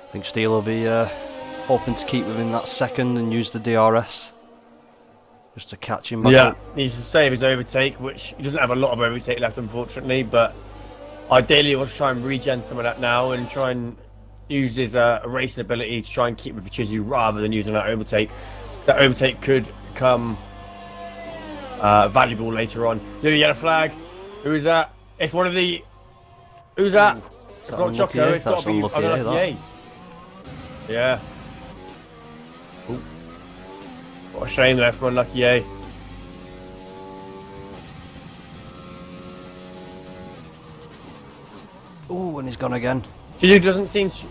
I think Steele will be hoping to keep within that second and use the DRS just to catch him back up. He needs to save his overtake, which he doesn't have a lot of overtake left, unfortunately, but ideally he wants to try and regen some of that now and try and use his racing ability to try and keep with Chizu rather than using that overtake. So that overtake could come valuable later on. Do the yellow flag. Who is that? It's one of the... Who's that? It's not Choco, it's got to be unlucky. Yeah. Ooh. What a shame there for unlucky A. Oh, and he's gone again. Chizu doesn't seem to...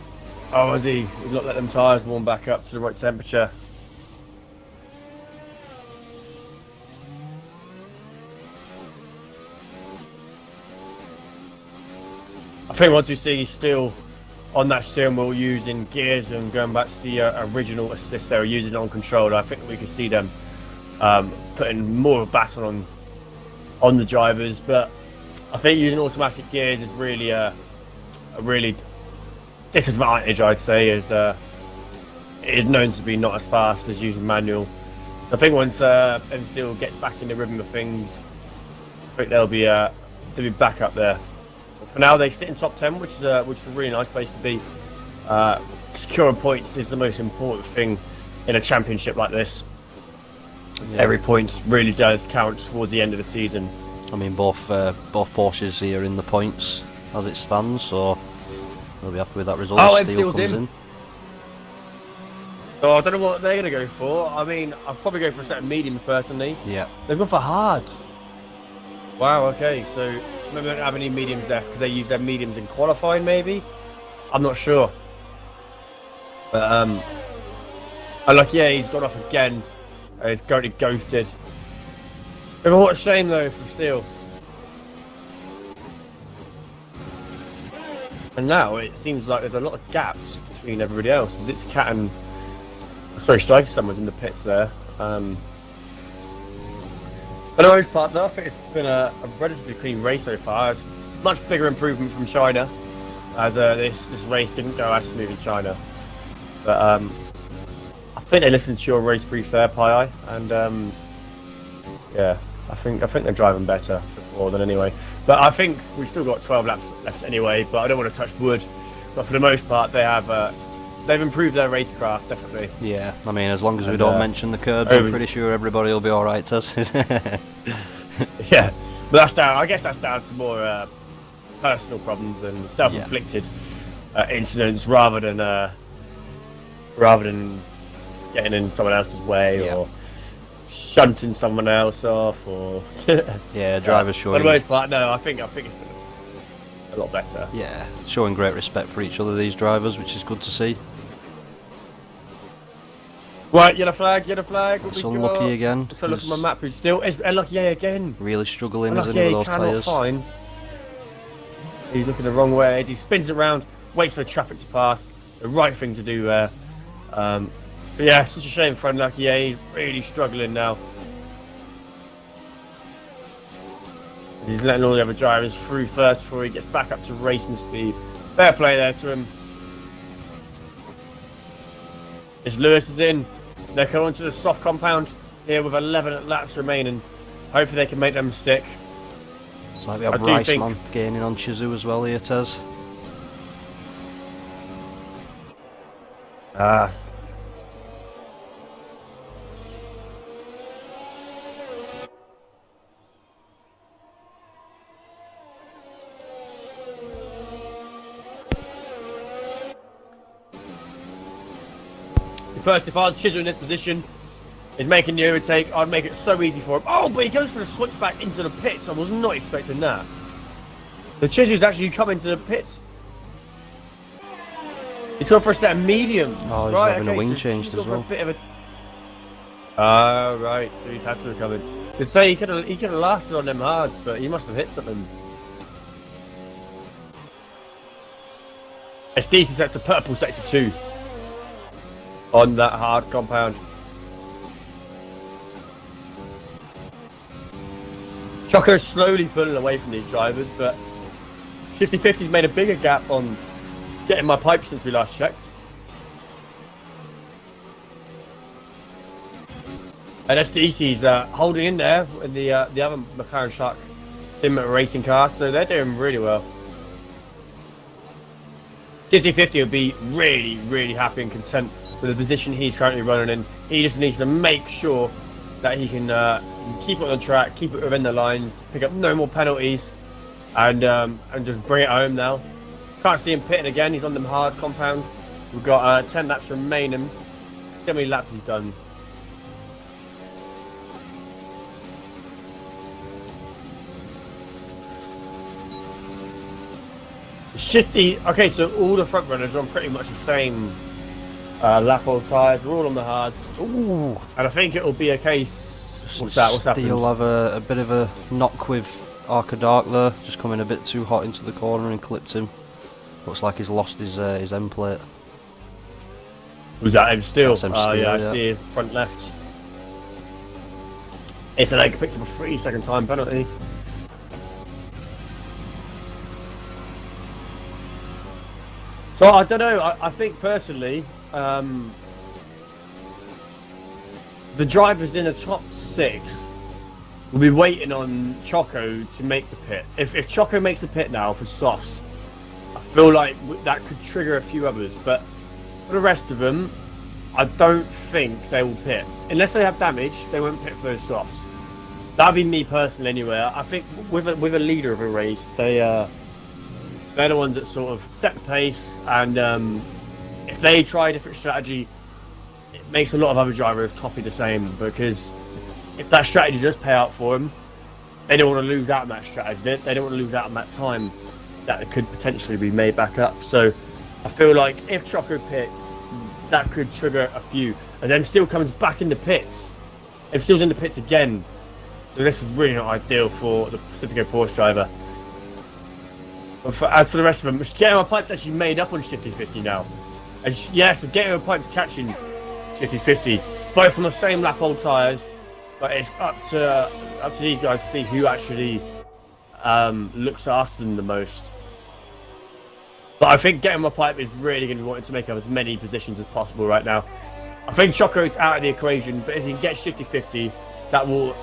Oh, has he? He's not let them tyres warm back up to the right temperature. think once we see still on that steering wheel using gears and going back to the original assist they were using on controller, I think we could see them putting more of a baton on the drivers. But I think using automatic gears is really a really disadvantage, I'd say, as it is known to be not as fast as using manual. I think once M Steel gets back in the rhythm of things, I think they'll be back up there. But for now, they sit in top 10, which is a really nice place to be. Securing points is the most important thing in a championship like this. Yeah. Every point really does count towards the end of the season. I mean, both Porsches here in the points as it stands, so we'll be happy with that result. Oh, Steel comes in. So I don't know what they're going to go for. I mean, I'll probably go for a set of mediums personally. Yeah. They've gone for hards. Wow, okay. So maybe they don't have any mediums left because they use their mediums in qualifying, maybe? I'm not sure. But, like, yeah, he's gone off again. He's totally ghosted. But what a shame, though, for Steel. And now it seems like there's a lot of gaps between everybody else. As it's Cat and... Sorry, Striker Summers in the pits there. For the most part, though, I think it's been a relatively clean race so far. It's much bigger improvement from China, as this race didn't go as smooth in China. But I think they listened to your race brief there, Pi, and yeah, I think they're driving better before than anyway. But I think we've still got 12 laps left anyway. But I don't want to touch wood. But for the most part, they have. They've improved their racecraft, definitely. Yeah, I mean, as long as we don't mention the curbs, I'm pretty sure everybody will be all right, Tess. Yeah, but that's down. I guess that's down to more personal problems and self-inflicted incidents, rather than getting in someone else's way or shunting someone else off, or drivers showing. For the most part, no, I think it's been a lot better. Yeah, showing great respect for each other, these drivers, which is good to see. Right, yellow flag. It's unlucky again. So look at my map, who's still is unlucky again. Really struggling, isn't he, he, with those tyres? Find. He's looking the wrong way. He spins around, waits for the traffic to pass. The right thing to do there. But yeah, such a shame for unlucky. Yeah, he's really struggling now. He's letting all the other drivers through first before he gets back up to racing speed. Fair play there to him. As Lewis is in, they're coming to the soft compound here with 11 laps remaining. Hopefully they can make them stick. It's like we have Riceman gaining on Chizu as well here, Tez. First, if I was Chizu in this position, is making the overtake, I'd make it so easy for him. Oh, but he goes for the switchback into the pits. I was not expecting that. The Chizu's actually coming to the pits. He's going for a set of mediums. Oh, he's right, having a wing change as well. Right. So he's had to come in. To say he could have lasted on them hards, but he must have hit something. SDC set to purple sector 2 on that hard compound. Choco's slowly pulling away from these drivers, but 50-50's made a bigger gap on getting my pipe since we last checked. And SDC's holding in there in the other McLaren Shark Sim racing car, so they're doing really well. 50-50 would be really, really happy and content with the position he's currently running in. He just needs to make sure that he can keep it on track, keep it within the lines, pick up no more penalties, and just bring it home now. Can't see him pitting again. He's on the hard compound. We've got 10 laps remaining. See how many laps he's done. Shifty. Okay, so all the front runners are on pretty much the same lap oil tyres. We're all on the hards. Ooh. And I think it'll be a case. What's happened? He'll have a bit of a knock with Arca Dark there, just coming a bit too hot into the corner and clipped him. Looks like he's lost his end plate. Was that him still? That's him Oh still, yeah, I yeah. see his front left. It's an egg picks up a 3-second time penalty. So I don't know. I think personally, the drivers in the top 6 will be waiting on Choco to make the pit. If Choco makes a pit now for softs, I feel like that could trigger a few others. But for the rest of them, I don't think they will pit unless they have damage. They won't pit for those softs. That'd be me personally, anyway. I think with a leader of a race, they're the ones that sort of set the pace, and if they try a different strategy, it makes a lot of other drivers copy the same, because if that strategy does pay out for them, they don't want to lose out on that strategy. They don't want to lose out on that time that could potentially be made back up. So I feel like if Choco pits, that could trigger a few, and then still comes back in the pits. If Steel's in the pits again, so this is really not ideal for the Pacifico Porsche driver. But as for the rest of them, Getting Pipe's actually made up on Shifty 50 now. And yes, Getting Pipe's catching Shifty 50, both on the same lap old tyres. But it's up to these guys to see who actually looks after them the most. But I think Getting My Pipe is really going to be wanting to make up as many positions as possible right now. I think Choco's out of the equation, but if he can get Shifty 50, that will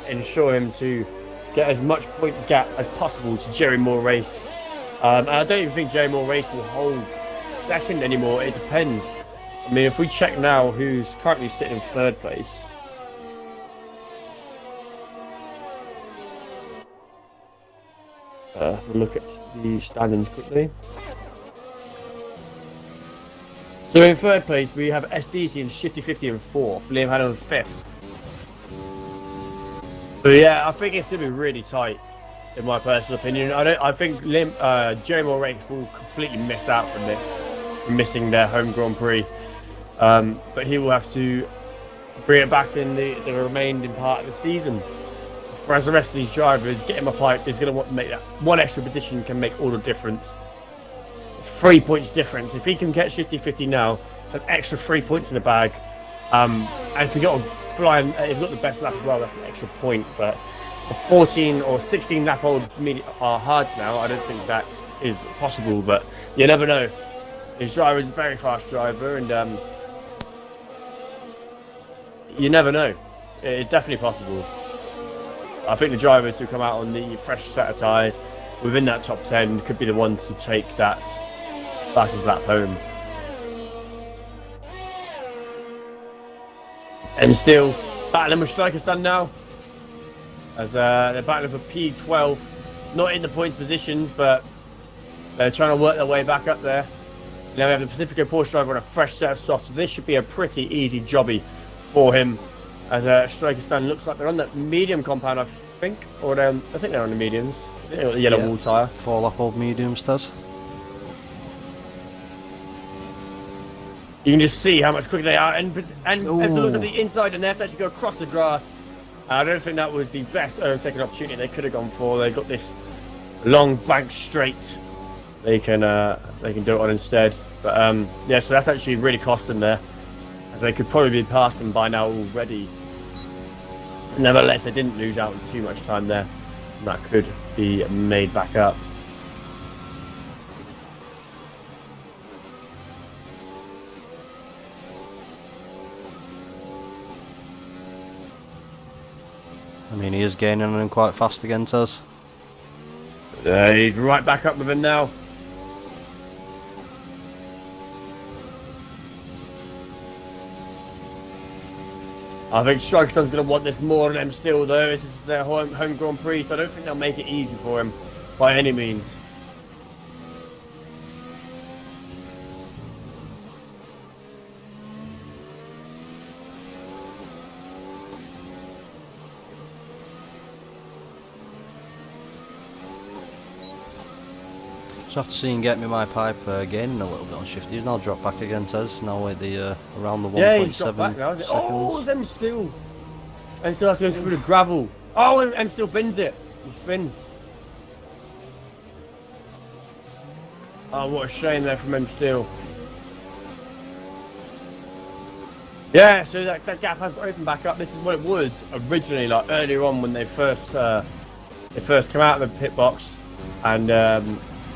ensure him to get as much point gap as possible to Jerry Moore Race. And I don't even think Jerry Moore Race will hold second anymore. It depends. I mean, if we check now who's currently sitting in 3rd place. Have a look at the standings quickly. So in 3rd place we have SDC and Shifty 50 in 4th. Liam Hannon in 5th. So yeah, I think it's going to be really tight, in my personal opinion. I think Jerry Moore Race will completely miss out from this, from missing their home Grand Prix. But he will have to bring it back in the remaining part of the season. Whereas the rest of these drivers, Getting My Pipe is going to want to make that one extra position can make all the difference. It's 3 points difference. If he can get Shifty 50 now, it's an extra 3 points in the bag. And if you got flying, if you've got the best lap as well, that's an extra point. But a 14 or 16 lap old are hard now. I don't think that is possible, but you never know. His driver is a very fast driver, and you never know. It's definitely possible. I think the drivers who come out on the fresh set of tyres within that top 10 could be the ones to take that fastest lap home. And still battling with Striker Sun now, as they're battling for P12, not in the points positions, but they're trying to work their way back up there. Now we have the Pacifico Porsche driver on a fresh set of softs, so this should be a pretty easy jobby for him. As Striker Sun looks like they're on that medium compound, I think, or I think they're on the mediums. They've got the yellow wall tyre. 4 lap old mediums, Taz. You can just see how much quicker they are, and as it looks at the inside, and they have to actually go across the grass. I don't think that was the best overtaking opportunity they could have gone for. They got this long bank straight. They can do it on instead. But yeah, so that's actually really cost them there, as they could probably be past them by now already. Nevertheless, they didn't lose out on too much time there. And that could be made back up. I mean, he is gaining on him quite fast again, Taz. He's right back up with him now. I think Striker Sun's going to want this more than them still, though. This is their home Grand Prix, so I don't think they'll make it easy for him by any means. So after seeing Get Me My Pipe gaining a little bit on Shifty, he's now dropped back again, Tez. Now at the around the 1.7 he's dropped back now, is it? Oh, seconds. M still. M still has to go through the gravel. Oh, and M still bins it. He spins. Oh, what a shame there from M Steel. Yeah, so that gap has opened back up. This is what it was originally, like earlier on when they first came out of the pit box and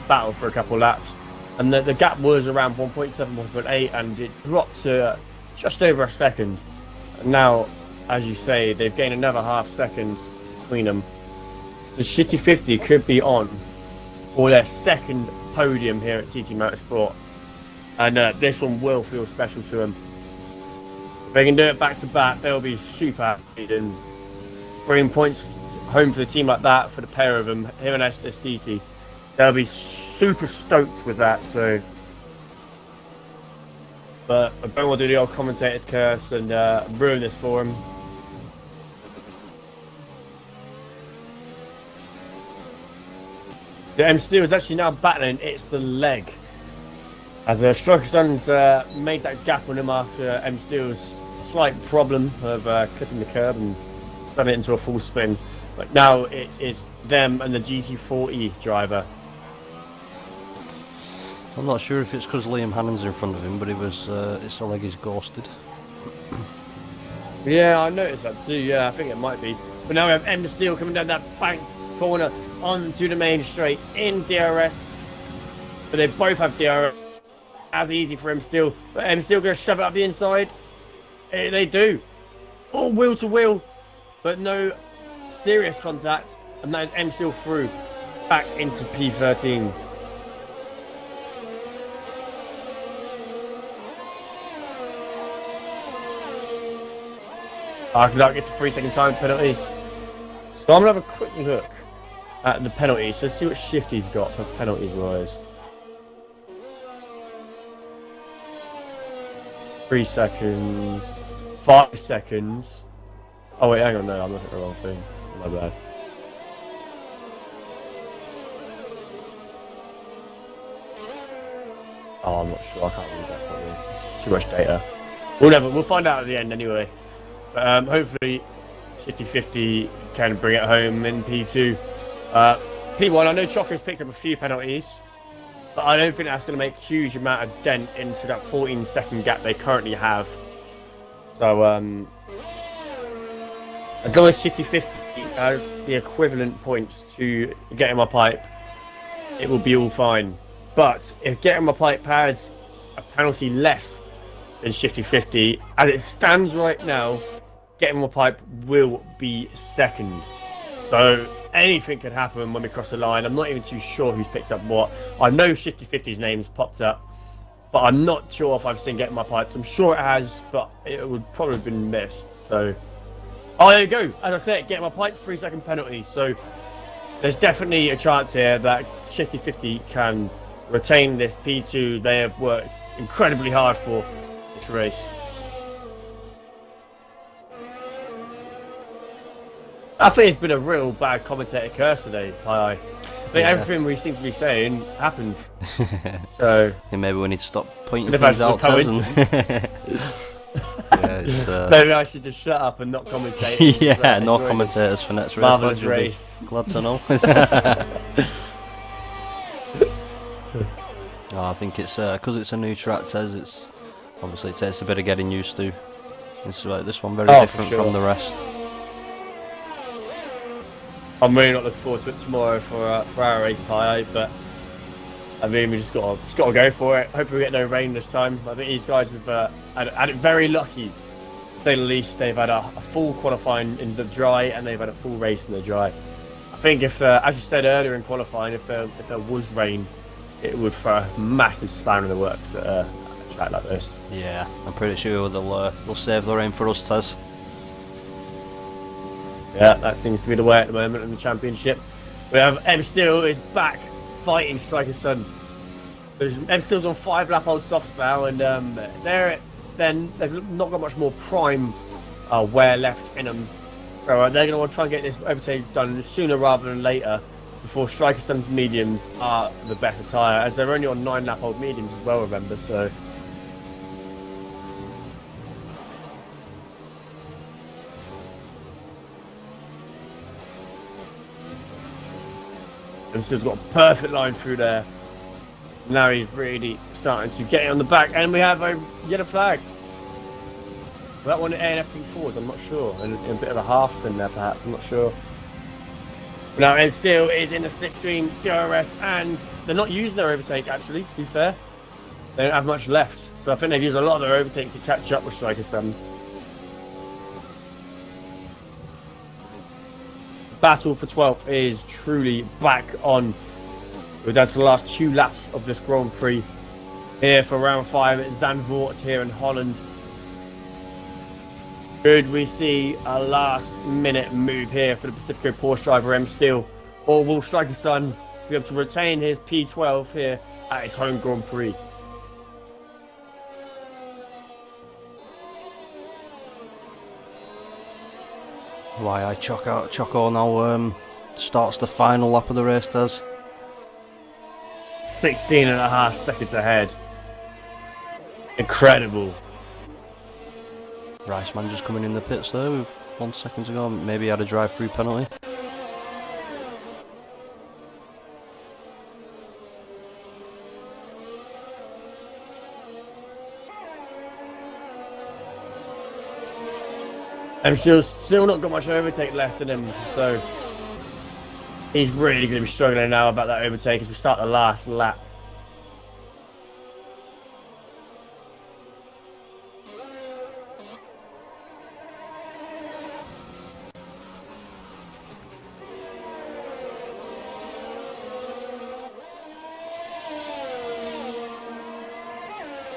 battled for a couple of laps. And the gap was around 1.7, 1.8, and it dropped to just over a second. And now, as you say, they've gained another half second between them. So Shitty 50 could be on for their second podium here at TT Motorsport. And this one will feel special to them. If they can do it back to back, they'll be super happy. And bringing points home for the team like that, for the pair of them, here in SSDT, they'll be super stoked with that. So, but I don't want to do the old commentator's curse and ruin this for them. The M Steel is actually now battling. It's the leg. As Striker Sun's made that gap on him after M Steel's slight problem of clipping the curb and sending it into a full spin. But now it is them and the GT40 driver. I'm not sure if it's because Liam Hannon's in front of him, but it's a leg he's ghosted. Yeah, I noticed that too. Yeah, I think it might be. But now we have M Steel coming down that banked corner onto the main straight in DRS. But they both have DRS. As easy for M Steel, but M Steel going to shove it up the inside. They do. All wheel to wheel, but no serious contact, and that is M Steel through back into P13. After that gets a 3-second time penalty. So I'm going to have a quick look at the penalties. So let's see what Shifty's got for penalties wise. 3 seconds, 5 seconds. Oh wait, hang on, no, I'm looking at the wrong thing. My bad. Oh, I'm not sure. I can't read that properly. Too much data. We'll find out at the end anyway. But hopefully, Shitty 50 can bring it home in P2. P1, I know Choco's picked up a few penalties. But I don't think that's going to make a huge amount of dent into that 14-second gap they currently have. So, as long as Shitty 50 has the equivalent points to Getting My Pipe, it will be all fine. But if Getting My Pipe has a penalty less than Shitty 50, as it stands right now, Getting My Pipe will be second. So anything could happen when we cross the line. I'm not even too sure who's picked up what. I know Shifty 50's name's popped up, but I'm not sure if I've seen Getting My Pipes. I'm sure it has, but it would probably have been missed. So, oh, there you go. As I said, Getting My Pipe, 3-second penalty. So there's definitely a chance here that Shifty 50 can retain this P2 they have worked incredibly hard for this race. I think it's been a real bad commentator curse today, I think everything we seem to be saying happened. So yeah, maybe we need to stop pointing things out. Maybe I should just shut up and not commentate. Yeah, no commentators for next race. Marvellous race. Glad to know. Oh, I think it's because it's a new track. It's obviously it takes a bit of getting used to. It's like this one very different from the rest. I'm really not looking forward to it tomorrow for our race, Pi, but I mean we just got to go for it. Hopefully we get no rain this time. I think these guys have had it very lucky, to say the least. They've had a full qualifying in the dry and they've had a full race in the dry. I think if, as you said earlier in qualifying, if there was rain, it would throw a massive spanner in the works at a track like this. Yeah, I'm pretty sure they'll save the rain for us, Tez. Yeah, that seems to be the way at the moment in the championship. We have M Steel is back fighting Striker Sun. M Steel's on 5-lap old softs now, and they've not got much more prime wear left in them. So they're going to want to try and get this overtake done sooner rather than later, before Striker Sun's mediums are the better tyre, as they're only on 9-lap old mediums as well, remember. So. M Steel's got a perfect line through there. Now he's really starting to get it on the back, and we have a yellow flag. That one ANFing forward, I'm not sure. And a bit of a half spin there, perhaps, I'm not sure. Now, Ed still is in the slipstream DRS, and they're not using their overtake, actually, to be fair. They don't have much left, so I think they've used a lot of their overtake to catch up with Striker 7. Battle for 12th is truly back on. We're down to the last 2 laps of this Grand Prix. Here for round 5 at Zandvoort here in Holland. Could we see a last minute move here for the Pacifico Porsche driver M Steel? Or will Striker Sun be able to retain his P12 here at his home Grand Prix? Why Choco now starts the final lap of the race, does 16.5 seconds ahead. Incredible. Riceman just coming in the pits there with 1 second to go. Maybe he had a drive-through penalty. And still not got much overtake left in him, so he's really going to be struggling now about that overtake as we start the last lap.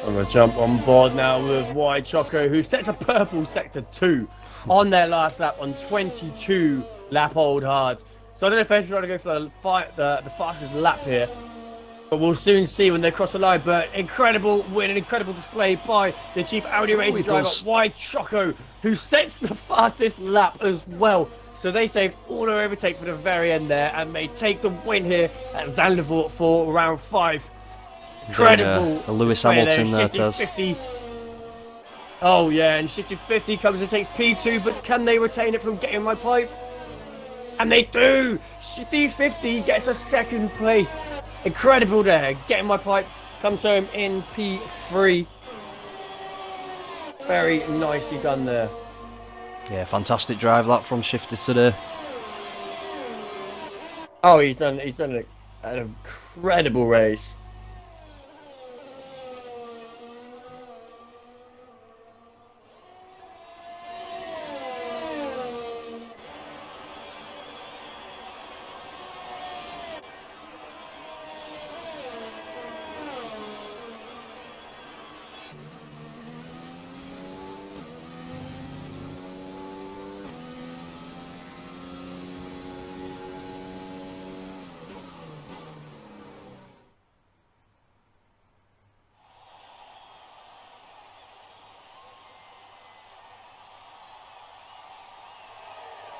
I'm going to jump on board now with Wide Choco, who sets a purple sector 2 on their last lap on 22 lap old hards. So I don't know if they're trying to go for the fastest lap here, but we'll soon see when they cross the line. But incredible win, an incredible display by the Chief Audi Racing driver, Wide Choco, who sets the fastest lap as well. So they saved all their overtake for the very end there, and they take the win here at Zandvoort for round 5. Incredible. A Lewis Hamilton there, Taz. 50. Oh yeah, and shifted 50 comes and takes P2, but can they retain it from getting my pipe? And they do! Shifty 50 gets a 2nd place. Incredible there. Getting my pipe comes home in P3. Very nicely done there. Yeah, fantastic drive that from Shifty today. Oh, he's done an incredible race.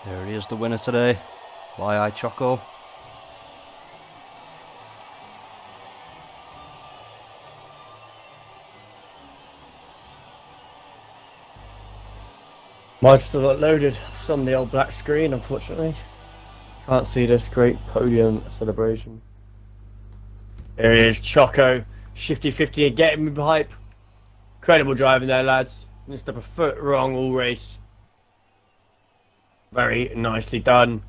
There he is, the winner today, YI Choco. Mine's still not loaded. It's on the old black screen, unfortunately. Can't see this great podium celebration. There he is, Choco. Shifty 50 and getting me hype. Incredible driving there, lads. Missed up a foot wrong all race. Very nicely done.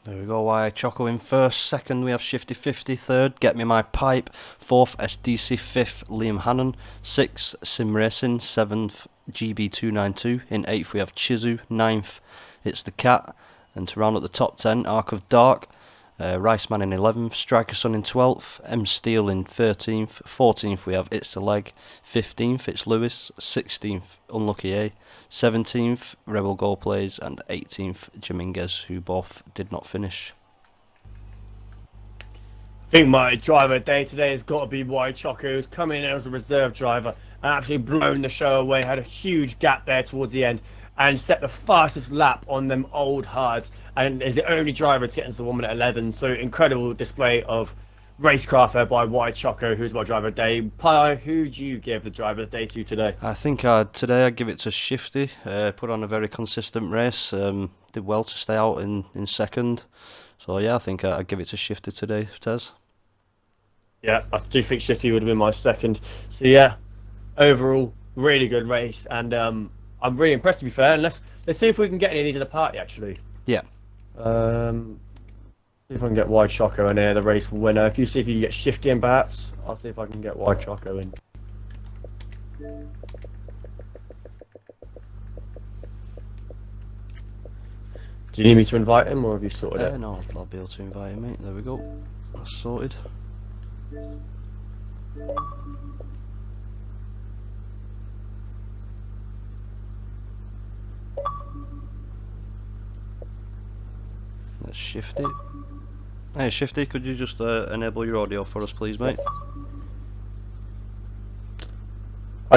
There we go, YI Choco in first. Second we have Shifty 50. Third, Get Me My Pipe. Fourth, SDC. Fifth, Liam Hannon. Sixth, Sim Racing. Seventh, GB292. In eighth we have Chizu. Ninth, It's the Cat. And to round up the top 10, Arc of Dark. Riceman in 11th, Striker Sun in 12th, M Steel in 13th, 14th we have It's the Leg, 15th It's Lewis, 16th Unlucky A, 17th Rebel Goal Plays, and 18th Jaminguez, who both did not finish. I think my driver day today has got to be Wide Choco, who's coming in as a reserve driver and absolutely blown the show away, had a huge gap there towards the end and set the fastest lap on them old hards, and is the only driver to get into the 1 minute 11. So incredible display of racecraft there by Wide Choco, who's my driver of the day. Pi, who do you give the driver of the day to today? I think today I'd give it to Shifty. Put on a very consistent race, did well to stay out in second. So yeah, I think I'd give it to Shifty today, Tez. Yeah, I do think Shifty would have been my second. So yeah, overall, really good race, and I'm really impressed to be fair. And let's see if we can get any of these at the party actually. Yeah. See if I can get Wide Choco in here, the race winner. If you see if you can get Shifty in perhaps, I'll see if I can get Wide Choco in. Do you need me to invite him, or have you sorted it? No, I'll be able to invite him, mate. There we go. That's sorted. Let's shift it. Hey, Shifty, could you just enable your audio for us, please, mate?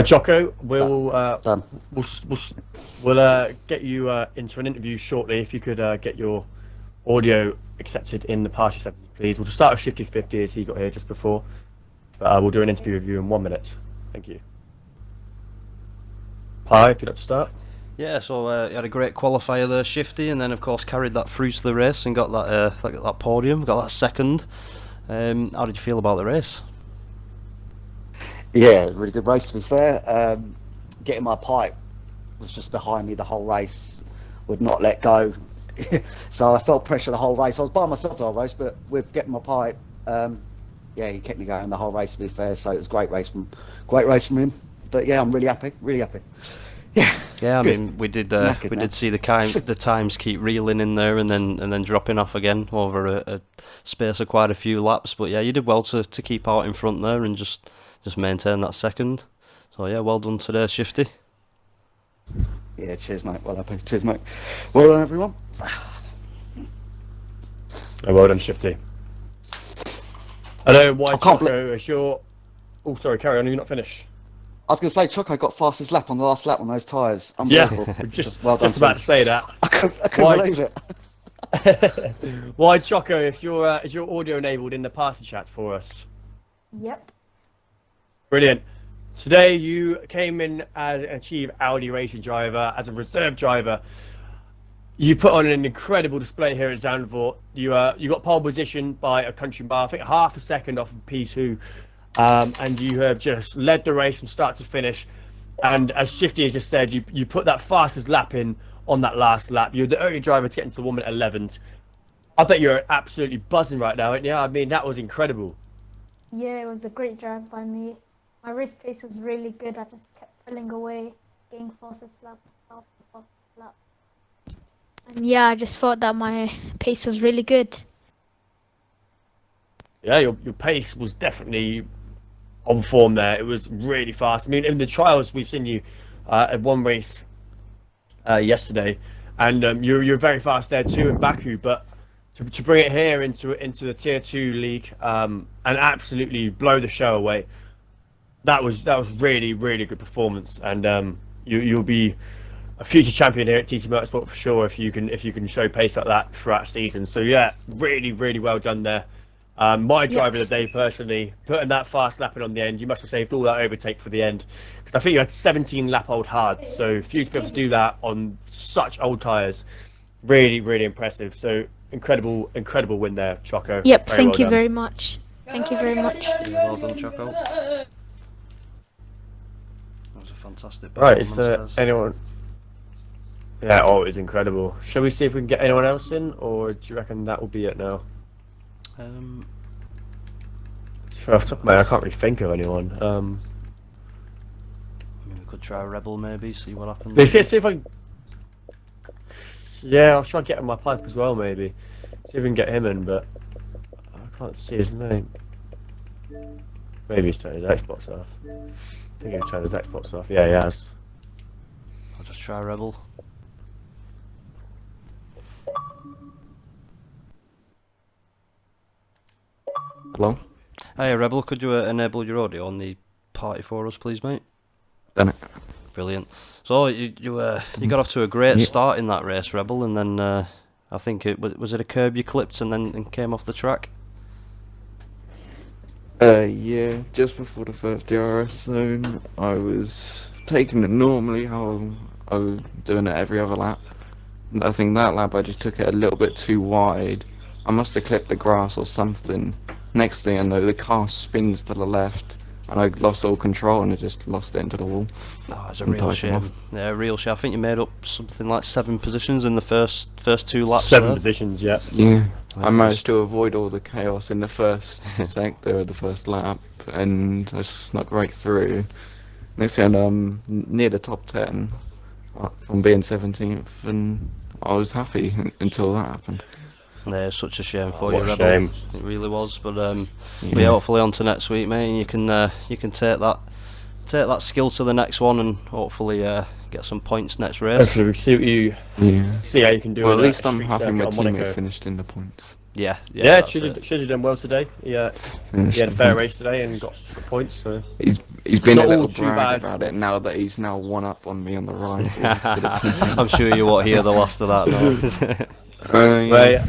Choco, we'll Done. we'll get you into an interview shortly. If you could get your audio accepted in the party settings, please. We'll just start with Shifty 50 as he got here just before. But we'll do an interview with you in 1 minute. Thank you. Pi, if you'd like to start. Yeah, so you had a great qualifier there, Shifty, and then of course carried that through to the race and got that podium, got that second. How did you feel about the race? Yeah, really good race to be fair. Getting my pipe was just behind me the whole race, would not let go. So I felt pressure the whole race. I was by myself the whole race, but with getting my pipe, yeah, he kept me going the whole race to be fair. So it was a great race from him. But yeah, I'm really happy, really happy. Yeah. Yeah, I good. mean, we did Knackered, see the times keep reeling in there and then dropping off again over a space of quite a few laps. But yeah, you did well to keep out in front there and just maintain that second. So yeah, well done today, Shifty. Yeah, cheers, mate. Well happy. Cheers, mate. Well done, everyone. Oh, well done, Shifty. Hello, Wide I can't Choco, is your... Oh, sorry, carry on, you're not finished. I was going to say, Choco got fastest lap on the last lap on those tyres. Yeah, Unbelievable. just done about to him. say that. I couldn't believe it. Wide Choco, if is your audio enabled in the party chat for us? Yep. Brilliant. Today you came in as an Achieve Audi racing driver, as a reserve driver. You put on an incredible display here at Zandvoort. You got pole position by a country mile, I think half a second off of P2, and you have just led the race from start to finish. And as Shifty has just said, you put that fastest lap in on that last lap. You're the only driver to get into the 1 minute 11th. I bet you're absolutely buzzing right now, aren't you? I mean, that was incredible. Yeah, it was a great drive by me. My race pace was really good. I just kept pulling away, getting fastest lap after fastest lap. And yeah, I just thought that my pace was really good. Yeah, your pace was definitely on form there. It was really fast. I mean, in the trials, we've seen you at one race yesterday, and you're very fast there too in Baku. But to bring it here into the Tier 2 league and absolutely blow the show away, that was really good performance. And you'll be a future champion here at TT Motorsport for sure if you can show pace like that throughout the season. So yeah, really well done there. My driver of the day personally, putting that fast lap in on the end, you must have saved all that overtake for the end, because I think you had 17 lap old hards, so for you to be able to do that on such old tyres, really impressive. So incredible win there, Choco. Yep, Very thank well you done. very much. Thank you very much. Yeah, well done, Choco. That was a fantastic Right, performance. is there Tez. anyone? Yeah, oh, it was incredible. Shall we see if we can get anyone else in, or do you reckon that will be it now? Off the top of my head, I can't really think of anyone. I mean, we could try Rebel maybe, see what happens. Let's see if I can... Yeah, I'll try and get in my pipe as well, maybe. See if we can get him in, but I can't see his name. Maybe he's turned his Xbox off. I think he's turned his Xbox off. Yeah, he has. I'll just try Rebel. Hello? Hey Rebel, could you enable your audio on the party for us, please, mate? Done it. Brilliant. So you got off to a great start in that race, Rebel, and then I think was it a curb you clipped and came off the track? Yeah, just before the first DRS zone, I was taking it normally how I was doing it every other lap. I think that lap I just took it a little bit too wide, I must have clipped the grass or something. Next thing I know, the car spins to the left, and I lost all control and I just lost it into the wall. Oh, it's a And real tied him shame. off. Yeah, real shame. I think you made up something like 7 positions in the first 2 laps. 7 there. positions, yeah. Yeah, I That managed was- to avoid all the chaos in the first sector of the first lap, and I snuck right through. Next thing I know, I'm near the top 10 from being 17th, and I was happy until that happened. Yeah, it's such a shame for Oh, you, what a Rebel. shame. It really was. But Yeah. yeah, hopefully on to next week, mate. And you can take that skill to the next one, and hopefully get some points next race. Hopefully we see what you Yeah. see how you can do. Well, in at a least I'm street happy circuit my on teammate Monaco. finished in the points. Yeah, Yeah, that's it. Chizzy done well today. Yeah, Finished he had a in fair points. race today and got the points. So He's been Not a little all too brag bad. about it now that he's now one up on me on the rivals for the team. I'm sure you won't hear the last of that now. Yeah. But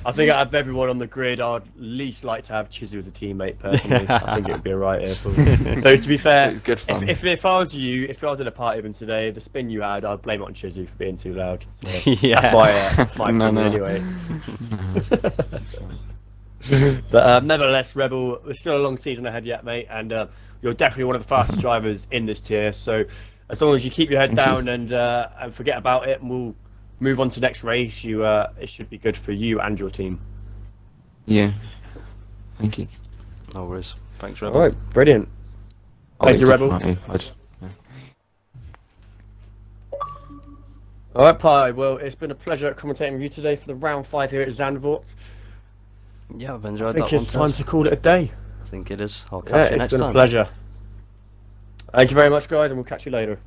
I think out of everyone on the grid, I'd least like to have Chizzy as a teammate personally. I think it would be a right here. So to be fair, It was good fun. if I was you, if I was in a party with him today, the spin you had, I'd blame it on Chizzy for being too loud. So Yeah. that's my No, opinion no. anyway. But nevertheless, Rebel, there's still a long season ahead yet, mate, and you're definitely one of the fastest drivers in this tier. So as long as you keep your head Thank you. down and forget about it, and we'll move on to next race, it should be good for you and your team. Yeah. Thank you. No worries. Thanks, All Rebel. right, brilliant. Thank you, Rebel. Yeah. All right, Pi. Well, it's been a pleasure commentating with you today for the round 5 here at Zandvoort. Yeah, I've I enjoyed think that one. it's time Tess. to call it a day. I think it is. I'll Yeah, catch you it's next been time. a pleasure. Thank you very much, guys, and we'll catch you later.